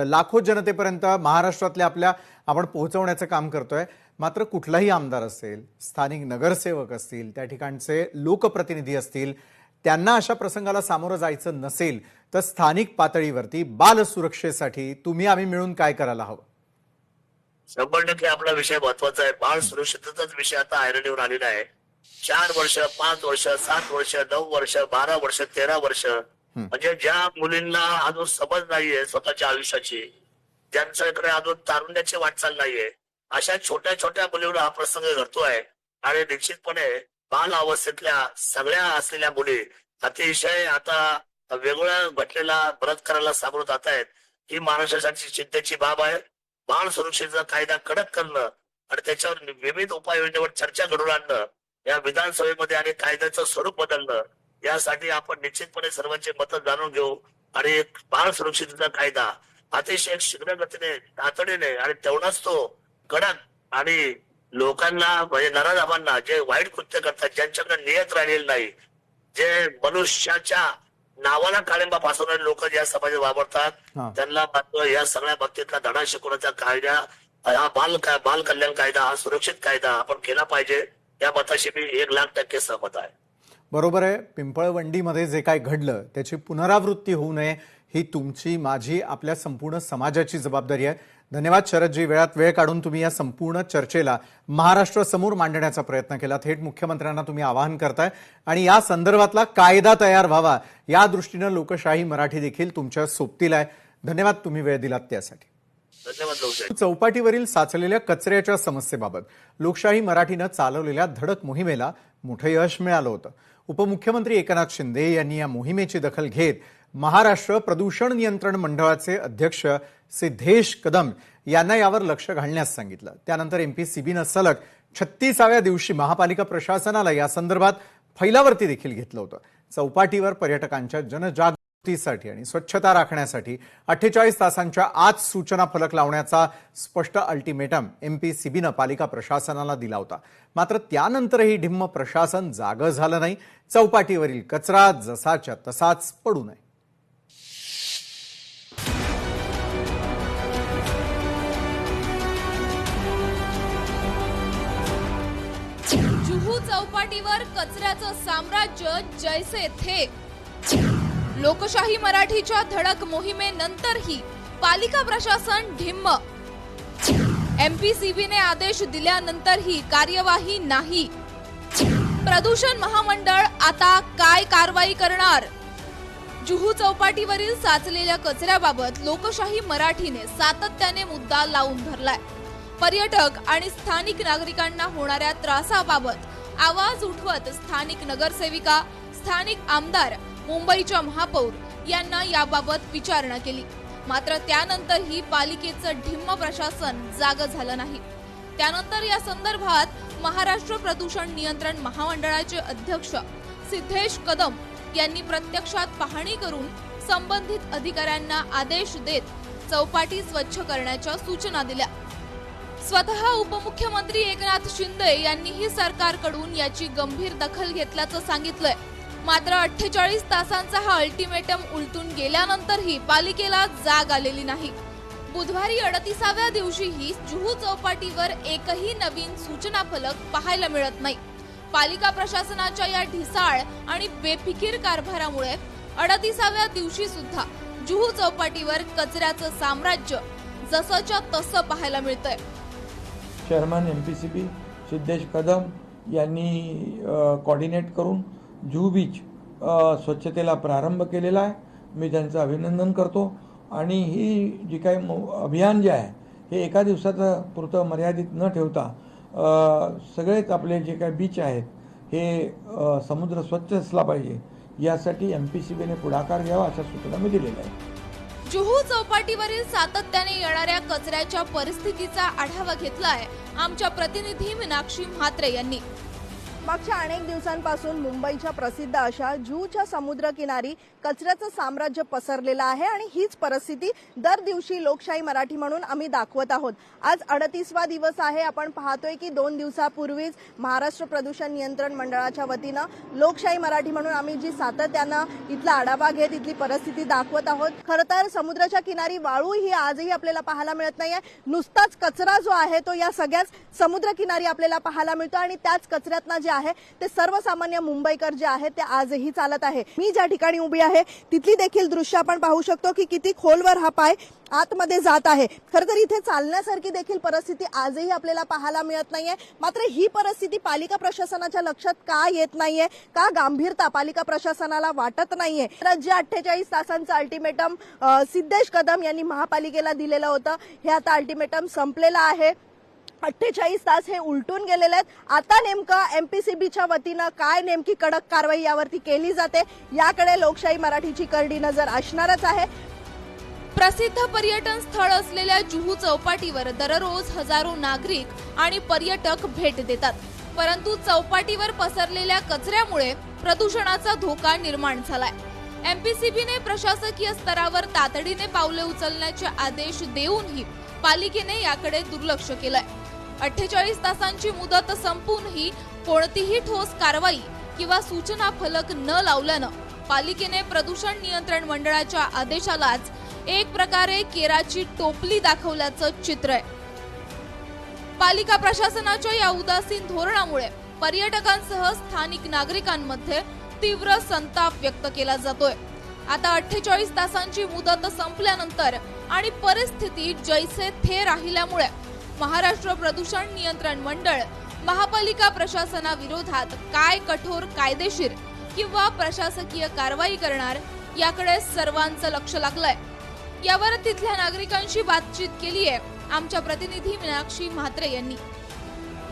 लाखो जनतेपर्यंत महाराष्ट्रातल्या आपल्या आपण पोहोचवण्याचं काम करतोय. मात्र कुठलाही आमदार असेल, स्थानिक नगरसेवक असतील, त्या ठिकाणचे लोकप्रतिनिधी असतील, त्यांना अशा प्रसंगाला सामोरं जायचं नसेल तर स्थानिक पातळीवरती बाल सुरक्षेसाठी तुम्ही आम्ही मिळून काय करायला हवं? 100% आपला विषय महत्वाचा आहे. बाळ सुरक्षितताच विषय आता ऐरणीवर आलेला आहे. 4 वर्ष, 5 वर्ष, 7 वर्ष, 9 वर्ष, 12 वर्ष, 13 वर्ष, म्हणजे ज्या मुलींना अजून समज नाहीये स्वतःच्या आयुष्याची, ज्यांच्याकडे अजून तारुण्याची वाटचाल नाहीये, अशा छोट्या छोट्या मुलीवर हा प्रसंग घडतोय. आणि निश्चितपणे बाल अवस्थेतल्या सगळ्या असलेल्या मुली अतिशय आता वेगवेगळ्या घटनेला बलात्काराला सामोरं जात आहेत. ही महाराष्ट्रासाठी चिंतेची बाब आहे. बाल सुरक्षेचा कायदा कडक करणं आणि त्याच्यावर विविध उपाययोजनेवर चर्चा घडवून आणणं, या विधानसभेमध्ये आणि कायद्याचं स्वरूप बदलणं, यासाठी आपण निश्चितपणे सर्वांचे मतं जाणून घेऊ. आणि बाल सुरक्षेचा कायदा अतिशय शीघ्र गतीने, तातडीने, आणि तेवढाच तो कडक, आणि लोकांना म्हणजे नराधमांना, जे वाईट कृत्य करतात, ज्यांच्याकडे नियत राहिलेलं नाही, जे मनुष्याच्या नावाला काळिंबा फासवणारे लोक ज्या समाजात वापरतात, त्यांना मात्र या सगळ्या बाबतीतला धडा शिकवण्याचा कायदा, हा बाल कल्याण कायदा, हा सुरक्षित कायदा आपण केला पाहिजे. या मताशी मी 1,00,000% सहमत आहे. बरोबर आहे. पिंपळवंडीमध्ये जे काय घडलं त्याची पुनरावृत्ती होऊ नये ही तुमची, माझी, आपल्या संपूर्ण समाजाची जबाबदारी आहे. धन्यवाद शरदजी. वेळात वेळ काढून तुम्ही या संपूर्ण चर्चेला महाराष्ट्रासमोर मांडण्याचा प्रयत्न केला. थेट मुख्यमंत्र्यांना तुम्ही आवाहन करताय, आणि या संदर्भातला कायदा तयार व्हावा या दृष्टीनं लोकशाही मराठी देखील तुमच्या सोबतीला आहे. धन्यवाद तुम्ही वेळ दिलात त्यासाठी. धन्यवाद. चौपाटीवरील साचलेल्या कचऱ्याच्या समस्येबाबत लोकशाही मराठीनं चालवलेल्या धडक मोहिमेला मोठं यश मिळालं होतं. उपमुख्यमंत्री एकनाथ शिंदे यांनी या मोहिमेची दखल घेत महाराष्ट्र प्रदूषण नियंत्रण मंडळाचे अध्यक्ष सिद्धेश कदम यांना यावर लक्ष घालण्यास सांगितलं. त्यानंतर एमपीसीबीनं सलग 36व्या दिवशी महापालिका प्रशासनाला या संदर्भात फैलावरती देखील घेतलं होतं. चौपाटीवर पर्यटकांच्या जनजागृतीसाठी आणि स्वच्छता राखण्यासाठी 48 तासांच्या आत सूचना फलक लावण्याचा स्पष्ट अल्टिमेटम MPCBनं पालिका प्रशासनाला दिला होता. मात्र त्यानंतरही ढिम्म प्रशासन जागं झालं नाही. चौपाटीवरील कचरा जसाच्या तसाच पडू नये. जुहू चौपाटीवर कचऱ्याचं साम्राज्य जैसे थे. लोकशाही मराठीच्या धडक मोहिमेनंतरही पालिका प्रशासन ढिम्म. MPCBने आदेश दिल्यानंतरही कार्यवाही नाही. प्रदूषण महामंडळ आता काय कारवाई करणार? जुहू चौपाटीवरील साचलेल्या कचऱ्याबाबत लोकशाही मराठीने सातत्याने मुद्दा लावून धरलाय. पर्यटक आणि स्थानिक नागरिकांना होणाऱ्या त्रासाबाबत आवाज उठवत स्थानिक नगरसेविका, स्थानिक आमदार, मुंबईच्या महापौर यांना याबाबत विचारणा केली. मात्र त्यानंतरही पालिकेचं ढिम्म प्रशासन जागं झालं नाही. त्यानंतर या संदर्भात महाराष्ट्र प्रदूषण नियंत्रण महामंडळाचे अध्यक्ष सिद्धेश कदम यांनी प्रत्यक्षात पाहणी करून संबंधित अधिकाऱ्यांना आदेश देत चौपाटी स्वच्छ करण्याच्या सूचना दिल्या. स्वतः उपमुख्यमंत्री एकनाथ शिंदे यांनीही सरकारकडून याची गंभीर दखल घेतल्याचं सांगितलंय. मात्र 48 तासांचा हा अल्टिमेटम उलटून गेल्यानंतरही पालिकेला जाग आलेली नाही. बुधवारी 38व्या दिवशीही जुहू चौपाटीवर एकही नवीन सूचना फलक पाहायला मिळत नाही. पालिका प्रशासनाच्या या ढिसाळ आणि बेफिकीर कारभारामुळे 38व्या दिवशी सुद्धा जुहू चौपाटीवर कचऱ्याचं साम्राज्य जसंच्या तसं पाहायला मिळतंय. चेअरमन MPCB सिद्धेश कदम यांनी कोऑर्डिनेट करून जुहू बीच स्वच्छतेला प्रारंभ केलेला आहे. मी त्यांचं अभिनंदन करतो. आणि ही जी काही अभियान जे आहे हे एका दिवसाचं पुरतं मर्यादित न ठेवता सगळेच आपले जे काही बीच आहेत हे समुद्र स्वच्छ असला पाहिजे यासाठी MPCBने पुढाकार घ्यावा अशा सूचना मी दिलेल्या आहेत. जुहू चौपाटीवरील सातत्याने येणाऱ्या कचऱ्याच्या परिस्थितीचा आढावा घेतलाय आमच्या प्रतिनिधी मीनाक्षी म्हात्रे यांनी. मागच्या अनेक दिवसांपासून मुंबईच्या प्रसिद्ध अशा जुहूच्या समुद्रकिनारी कचऱ्याचं साम्राज्य पसरलेलं आहे आणि हीच परिस्थिती दर दिवशी लोकशाही मराठी म्हणून आम्ही दाखवत आहोत. आज 38वा दिवस आहे. आपण पाहतोय की 2 दिवसापूर्वीच महाराष्ट्र प्रदूषण नियंत्रण मंडळाच्या वतीनं लोकशाही मराठी म्हणून आम्ही जी सातत्यानं इथला आढावा घेत इथली परिस्थिती दाखवत आहोत. खरं तर समुद्राच्या किनारी वाळू ही आजही आपल्याला पाहायला मिळत नाहीये. नुसताच कचरा जो आहे तो या सगळ्याच समुद्रकिनारी आपल्याला पाहायला मिळतो आणि त्याच कचऱ्यातनं जे आहे ते सर्वसामान्य मुंबईकर जे आहेत ते आजही चालत आहे. मी ज्या ठिकाणी उभी आहे तिथली देखील दृश्य आपण पाहू शकतो की किती खोलवर हा पाय आतमध्ये जात आहे. खरं तर इथे चालण्यासारखी देखील परिस्थिती आजही आपल्याला पाहायला मिळत नाहीये. मात्र ही परिस्थिती पालिका प्रशासनाच्या लक्षात का येत नाहीये, का गांभीरता पालिका प्रशासनाला वाटत नाहीये. तर जे 48 तासांचं अल्टिमेटम सिद्धेश कदम यांनी महापालिकेला दिलेलं होतं हे आता अल्टिमेटम संपलेलं आहे. 48 तास हे उलटून गेलेले आहेत. आता नेमकं MPCBच्या वतीनं काय नेमकी कडक कारवाई यावरती केली जाते याकडे लोकशाही मराठीची करडी नजर असणारच आहे. प्रसिद्ध पर्यटन स्थळ असलेल्या जुहू चौपाटीवर दररोज हजारो नागरिक आणि पर्यटक भेट देतात. परंतु चौपाटीवर पसरलेल्या कचऱ्यामुळे प्रदूषणाचा धोका निर्माण झालाय. MPCBने प्रशासकीय स्तरावर तातडीने पावले उचलण्याचे आदेश देऊनही पालिकेने याकडे दुर्लक्ष केलंय. 48 तासांची मुदत संपूनही कोणतीही ठोस कारवाई किंवा सूचना फलक न लावल्यानं पालिकेने प्रदूषण नियंत्रण मंडळाच्या आदेशालाच एक प्रकारे केराची टोपली दाखवल्याचं चित्र आहे. पालिका प्रशासनाच्या या उदासीन धोरणामुळे पर्यटकांसह स्थानिक नागरिकांमध्ये तीव्र संताप व्यक्त केला जातोय. आता 48 तासांची मुदत संपल्यानंतर आणि परिस्थिती जैसे थे राहिल्यामुळे महाराष्ट्र प्रदूषण नियंत्रण मंडळ महापालिका प्रशासनाविरोधात काय कठोर कायदेशीर किंवा प्रशासकीय कारवाई करणार याकडे सर्वांचं लक्ष लागलंय. यावर तिथल्या नागरिकांशी बातचीत केली आहे आमच्या प्रतिनिधी मीनाक्षी म्हात्रे यांनी.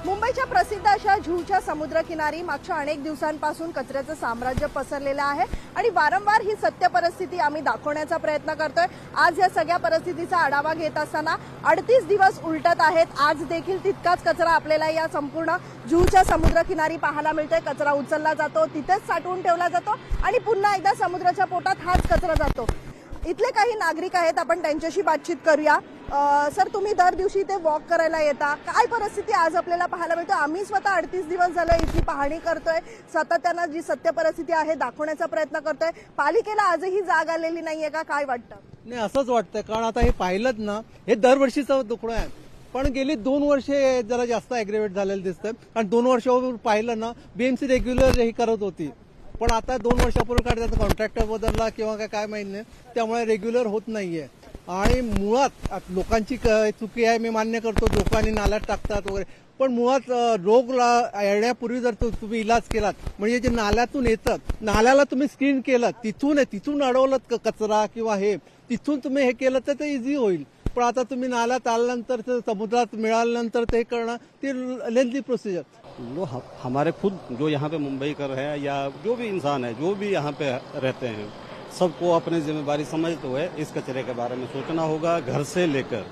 मुंबईच्या प्रसिद्ध अशा जुहूच्या समुद्रकिनारी मागच्या अनेक दिवसांपासून कचऱ्याचं साम्राज्य पसरलेलं आहे आणि वारंवार ही सत्य परिस्थिती आम्ही दाखवण्याचा प्रयत्न करतोय। आज या सगळ्या परिस्थितीचा आढावा घेत असताना 38 दिवस उलटत आहेत। आज देखील तितकाच कचरा आपल्याला या संपूर्ण जुहूच्या समुद्रकिनारी पाहायला मिळतोय। कचरा उचलला जातो, तिथेच साठवून ठेवला जातो आणि पुन्हा एकदा समुद्राच्या पोटात हाच कचरा जातो। इथले काही नागरिक आहेत, आपण त्यांच्याशी बातचीत करूया। सर, तुम्ही दर दिवशी ते वॉक करायला येता, काय परिस्थिती आज आपल्याला पाहायला मिळते? आम्ही स्वतः 38 दिवस झालं इथली पाहणी करतोय, सातत्यानं जी सत्य परिस्थिती आहे दाखवण्याचा प्रयत्न करतोय। पालिकेला आजही जाग आलेली नाहीये का, काय वाटतं? नाही, असंच वाटतंय, कारण आता हे पाहिलं ना, हे दरवर्षीचं दुखणं आहे, पण गेली 2 वर्षे जरा जास्त अॅग्रेवेट झालेलं दिसतंय। आणि 2 वर्षापूर्वी पाहिलं ना, बीएमसी रेग्युलर हे करत होती, पण आता 2 वर्षापूर्वी काय त्याचा कॉन्ट्रॅक्टर बदलला किंवा काय माहित नाही, त्यामुळे रेग्युलर होत नाहीये। आणि मुळात लोकांची चुकी आहे, मी मान्य करतो, लोकांनी नाल्यात टाकतात वगैरे, पण मुळात रोग येण्यापूर्वी जर तुम्ही इलाज केलात, म्हणजे जे नाल्यातून येतं, नाल्याला तुम्ही स्क्रीन केलं, तिथून अडवलं कचरा किंवा हे, तिथून तुम्ही हे केलं तर ते इझी होईल। पण आता तुम्ही नाल्यात आल्यानंतर, समुद्रात मिळाल्यानंतर ते करणं ती लेंथी प्रोसिजर। हमारे खुद जो यहाँ पे मुंबई कर है या जो भी इंसान है, जो भी यहाँ पे रहते हैं, सबको अपनी जिम्मेदारी समझते हुए इस कचरे के बारे में सोचना होगा। घर से लेकर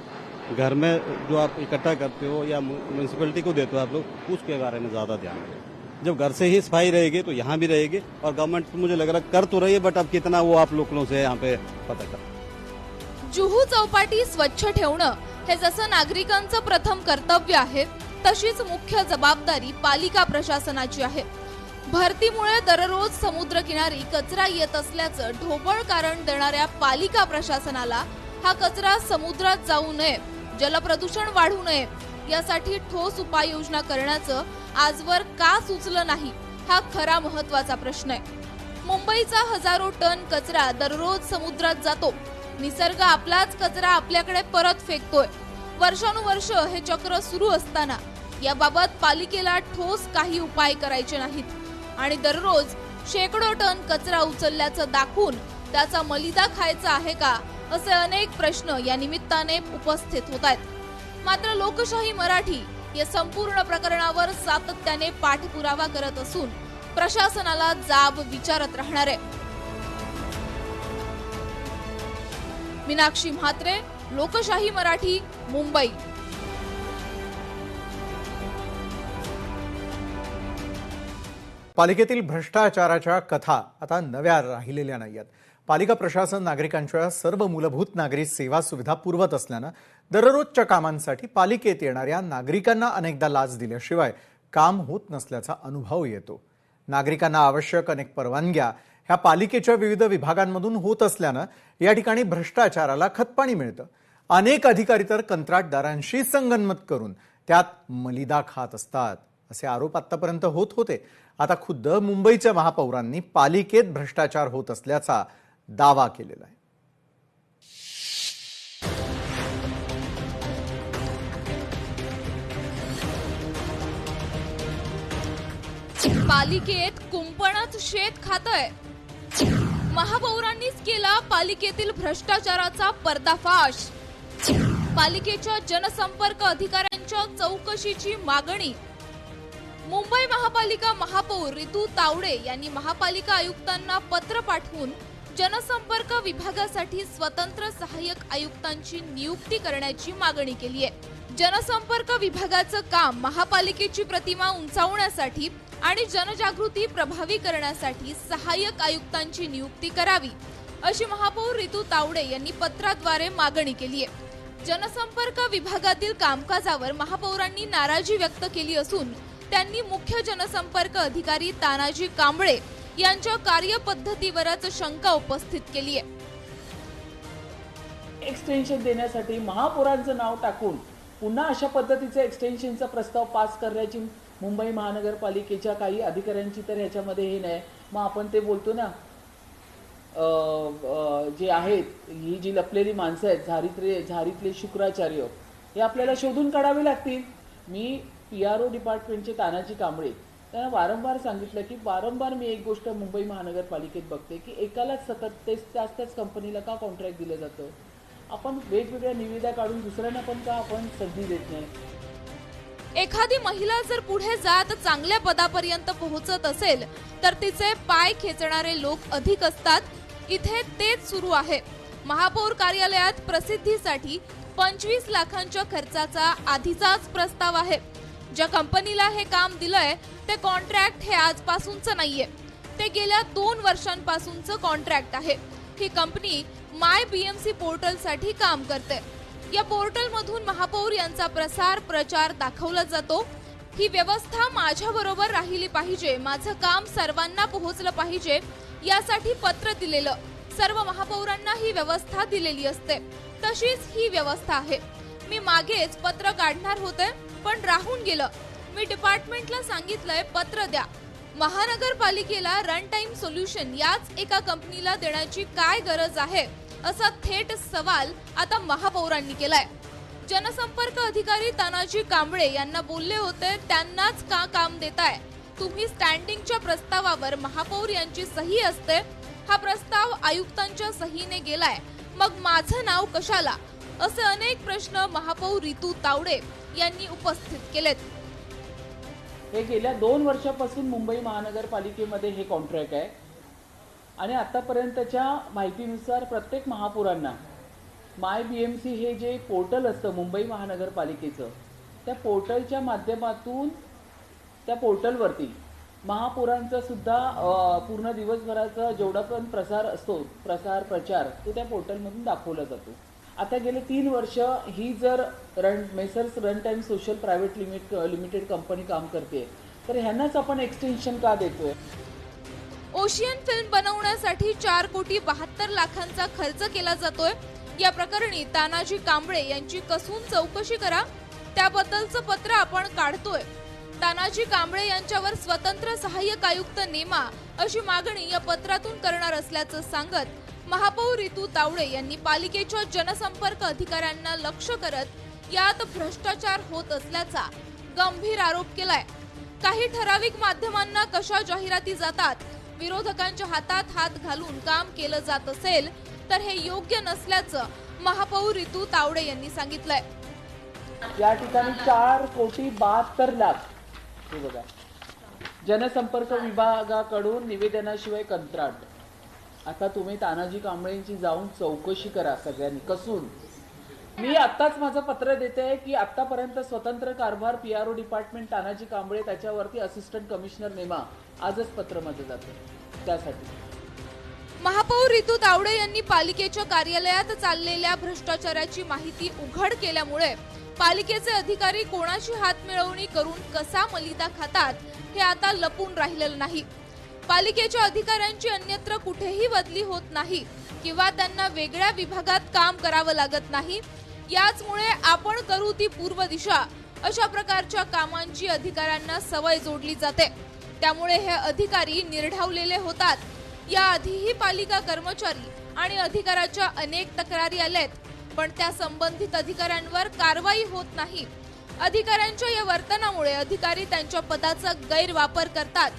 घर में जो आप इकट्ठा करते हो या म्यूनसिपैलिटी को देते हो आप लोग, उसके बारे में ज्यादा ध्यान दें। जब घर से ही सफाई रहेगी तो यहाँ भी रहेगी, और गवर्नमेंट मुझे लग रहा कर तो रही है, बट अब कितना वो आप लोगों से यहाँ पे पता कर। जुहू चौपाटी स्वच्छ ठेवणं हे जसं नागरिकांचं प्रथम कर्तव्य आहे, तशीच मुख्य जबाबदारी पालिका प्रशासनाची आहे। भरतीमुळे दररोज समुद्रकिनारी कचरा येत असल्याचं ढोबळ कारण देणाऱ्या पालिका प्रशासनाला हा कचरा समुद्रात जाऊ नये, जलप्रदूषण वाढू नये यासाठी ठोस उपाययोजना करण्याचं आजवर का सुचलं नाही, हा खरा महत्त्वाचा प्रश्न आहे। मुंबईचा हजारो टन कचरा दररोज समुद्रात जातो, निसर्ग आपलाच कचरा आपल्याकडे परत फेकतोय। वर्षानुवर्ष हे चक्र सुरू असताना याबाबत पालिकेला ठोस काही उपाय करायचे नाहीत आणि दररोज शेकडो टन कचरा उचलल्याचं दाखवून त्याचा मलिदा खायचा आहे का, असे अनेक प्रश्न या निमित्ताने उपस्थित होत आहेत। मात्र लोकशाही मराठी या संपूर्ण प्रकरणावर सातत्याने पाठपुरावा करत असून प्रशासनाला जाब विचारत राहणार आहे। मीनाक्षी म्हात्रे, लोकशाही मराठी, मुंबई। पालिकेतील भ्रष्टाचाराच्या कथा आता नव्या राहिलेल्या नाहीत। पालिका प्रशासन नागरिकांच्या सर्व मूलभूत नागरी सेवा सुविधा पुरवत असल्यानं दररोजच्या कामांसाठी पालिकेत येणाऱ्या नागरिकांना अनेकदा लाच दिल्याशिवाय काम होत नसल्याचा अनुभव येतो। नागरिकांना आवश्यक अनेक परवानग्या ह्या पालिकेच्या विविध विभागांमधून होत असल्यानं या ठिकाणी भ्रष्टाचाराला खतपाणी मिळतं। अनेक अधिकारी तर कंत्राटदारांशी संगनमत करून त्यात मलिदा खात असतात, असे आरोप आतापर्यंत होत होते। आता खुद्द मुंबईच्या महापौरांनी पालिकेत भ्रष्टाचार होत असल्याचा दावा केलेला आहे। पालिकेत कुंपणच शेत खातंय। महापौरांनीच केला पालिकेतील भ्रष्टाचाराचा पर्दाफाश। पालिकेच्या जनसंपर्क अधिकाऱ्यांच्या चौकशीची मागणी। मुंबई महापालिका महापौर रितू तावडे यांनी महापालिका आयुक्तांना पत्र पाठवून जनसंपर्क विभागासाठी स्वतंत्र सहाय्यक आयुक्तांची नियुक्ती करण्याची मागणी केली आहे। जनसंपर्क विभागाचं काम महापालिकेची प्रतिमा उंचावण्यासाठी आणि जनजागृती प्रभावी करण्यासाठी सहाय्यक आयुक्तांची नियुक्ती करावी, अशी महापौर रितू तावडे यांनी पत्राद्वारे मागणी केली आहे। जनसंपर्क विभागातील कामकाजावर महापौरांनी नाराजी व्यक्त केली असून त्यांनी मुख्य जनसंपर्क अधिकारी तानाजी कांबळे यांच्या कार्यपद्धतीवरच शंका उपस्थित केली आहे। एक्सटेन्शन देण्यासाठी महापौरांचं नाव टाकून पुन्हा अशा पद्धतीचा एक्सटेन्शनचा प्रस्ताव पास करण्याची मुंबई महानगरपालिकेच्या काही अधिकाऱ्यांची तर ह्याच्यामध्ये हे नाही। मग आपण ते बोलतो ना, जे आहेत ही जी लपलेली माणसं आहेत, झारीतले शुक्राचार्य, हे आपल्याला शोधून काढावे लागतील। मी PRO डिपार्टमेंटचे तानाजी कांबळे त्यांना वारंवार सांगितलं की वारंवार मी एक गोष्ट मुंबई महानगरपालिकेत बघते की एकालाच सतत त्याच कंपनीला का कॉन्ट्रॅक्ट दिलं जातं। आपण वेगवेगळ्या निविदा काढून दुसऱ्यांना पण का आपण संधी देत नाही। एखादी महिला जर पुढे जात चांगल्या पदापर्यंत पोहोचत असेल तर तिचे पाय खेचणारे लोक अधिक असतात. इथे तेच सुरू आहे. महापौर कार्यालयात प्रसिद्धीसाठी 25 लाखांच्या खर्चाचा आधीचाच प्रस्ताव आहे. ज्या कंपनीला हे काम दिलंय ते कॉन्ट्रॅक्ट हे आजपासूनचं नाहीये, ते गेल्या 2 वर्षांपासूनचं कॉन्ट्रॅक्ट आहे. ही कंपनी माय बीएमसी पोर्टलसाठी काम करते. या पोर्टलमधून महापौर यांचा प्रसार प्रचार दाखवला जातो. ही व्यवस्था माझ्याबरोबर राहिली पाहिजे, माझं काम सर्वांना पोहोचलं पाहिजे यासाठी पत्र दिलेलं सर्व महापौरांना ही व्यवस्था दिलेली असते. तशीच ही व्यवस्था आहे. मी मागेच पत्र काढणार होते पण राहून गेलं. मी डिपार्टमेंटला सांगितलंय पत्र द्या. महानगरपालिकेला रन टाइम सोल्युशन याच एका कंपनीला देण्याची काय गरज आहे असा थेट सवाल आता महापौरांनी केलाय. जनसंपर्क अधिकारी तानाजी कांबळे यांना बोलले होते, त्यांनाच का काम देताय? तुम्ही स्टँडिंगच्या प्रस्तावावर महापौर यांची सही असते. हा प्रस्ताव आयुक्तांच्या सहीने गेलाय, मग माझं नाव कशाला? असे अनेक प्रश्न महापौर रितू तावडे यांनी उपस्थित केलेत. हे गेल्या 2 वर्षापासून मुंबई महानगरपालिकेमध्ये हे कॉन्ट्रॅक्ट आहे आणि आतापर्यंतच्या माहितीनुसार प्रत्येक महापौरांना माय बीएमसी हे जे पोर्टल असतं मुंबई महानगरपालिकेचं, त्या पोर्टलच्या माध्यमातून त्या पोर्टलवरती महापौरांचा सुद्धा पूर्ण दिवसभराचा जेवढा पण प्रसार असतो, प्रचार तो त्या पोर्टलमधून दाखवला जातो. आता गेले 3 वर्ष ही जर messrs run time social private limited company काम करते, तर ह्यांनाच आपण एक्सटेन्शन का देतोय? ओशियन फिल्म बनवण्यासाठी 4,72 लाखांचा खर्च केला जातोय. या प्रकरणी तानाजी कांबळे यांची कसून चौकशी करा, त्याबद्दलचं पत्र आपण काढतोय. तानाजी कांबळे यांच्यावर स्वतंत्र सहाय्यक आयुक्त नेमा अशी मागणी या पत्रातून करणार असल्याचं सांगत महापौर रितू तावडे यांनी पालिकेच्या जनसंपर्क अधिकाऱ्यांना लक्ष करत यात भ्रष्टाचार होत असल्याचा गंभीर आरोप केलाय. काही ठराविक माध्यमांना कशा जाहिराती जातात, विरोधकांच्या हातात हात घालून काम केलं जात असेल तर हे योग्य नसल्याचं महापौर रितू तावडे यांनी सांगितलंय. या ठिकाणी 4,72,00,000 हे बघा जनसंपर्क विभागाकडून निवेदनाशिवाय कंत्राट. आता तुम्ही तानाजी कांबळेंची जाऊन चौकशी करा सगळ्यांनी कसून. मी आत्ताच माझं पत्र देते की आतापर्यंत स्वतंत्र कारभार पीआरओ डिपार्टमेंट तानाजी कांबळे, त्याच्यावरती असिस्टंट कमिशनर नेमा, आजच पत्र माझं जातं त्यासाठी. महापौर रितू तावडे यांनी पालिकेच्या कार्यालयात चाललेल्या भ्रष्टाचाराची माहिती उघड केल्यामुळे पालिकेचे अधिकारी कोणाची हातमिळवणी करून कसा मलिदा खातात हे आता लपून राहिलेलं नाही. पालिकेच्या अधिकाऱ्यांची अन्यत्र कुठेही बदली होत नाही किंवा त्यांना वेगळ्या विभागात काम करावं लागत नाही. याचमुळे आपण करू ती पूर्व दिशा अशा प्रकारच्या कामांची अधिकाऱ्यांना सवय जोडली जाते. त्यामुळे हे अधिकारी निर्ढावलेले होतात. याआधीही पालिका कर्मचारी आणि अधिकाऱ्याच्या अनेक तक्रारी आल्यात, पण त्या संबंधित अधिकाऱ्यांवर कारवाई होत नाही. अधिकाऱ्यांच्या या वर्तनामुळे अधिकारी त्यांच्या पदाचा गैरवापर करतात.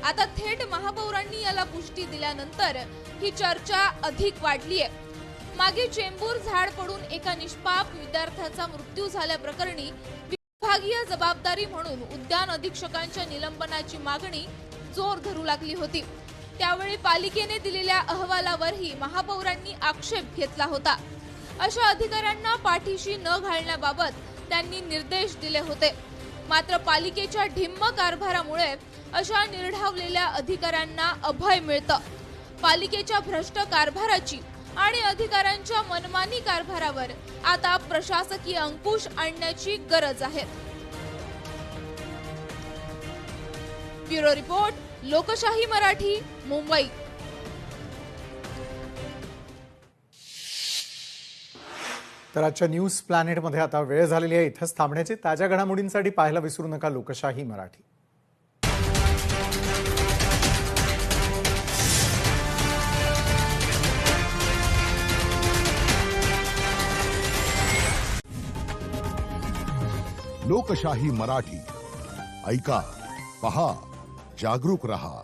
आता थेट महापौरांनी याला पुष्टी दिल्यानंतर ही चर्चा अधिक वाढलीय. मागे चेंबूर झाड पडून एका निष्पाप विद्यार्थ्याचा मृत्यू झाल्याप्रकरणी विभागीय जबाबदारी म्हणून उद्यान अधीक्षकांच्या निलंबनाची मागणी जोर धरू लागली होती. त्यावेळी पालिकेने दिलेल्या अहवालावरही महापौरांनी आक्षेप घेतला होता. अशा अधिकाऱ्यांना पाठीशी न घालण्याबाबत त्यांनी निर्देश दिले होते. मात्र पालिकेच्या ढिम्म कारभारामुळे अशा निर्ढावलेल्या अधिकाऱ्यांना अभय मिळतं. पालिकेच्या भ्रष्ट कारभाराची आणि अधिकाऱ्यांच्या मनमानी कारभारावर आता प्रशासकीय अंकुश आणण्याची गरज आहे. ब्युरो रिपोर्ट, लोकशाही मराठी, मुंबई. तर आजच्या न्यूज प्लॅनेटमध्ये आता वेळ झालेली आहे. इथंच थांबण्याची. ताज्या घडामोडींसाठी पाहायला विसरू नका लोकशाही मराठी. लोकशाही मराठी ऐका, पहा, जागरूक रहा.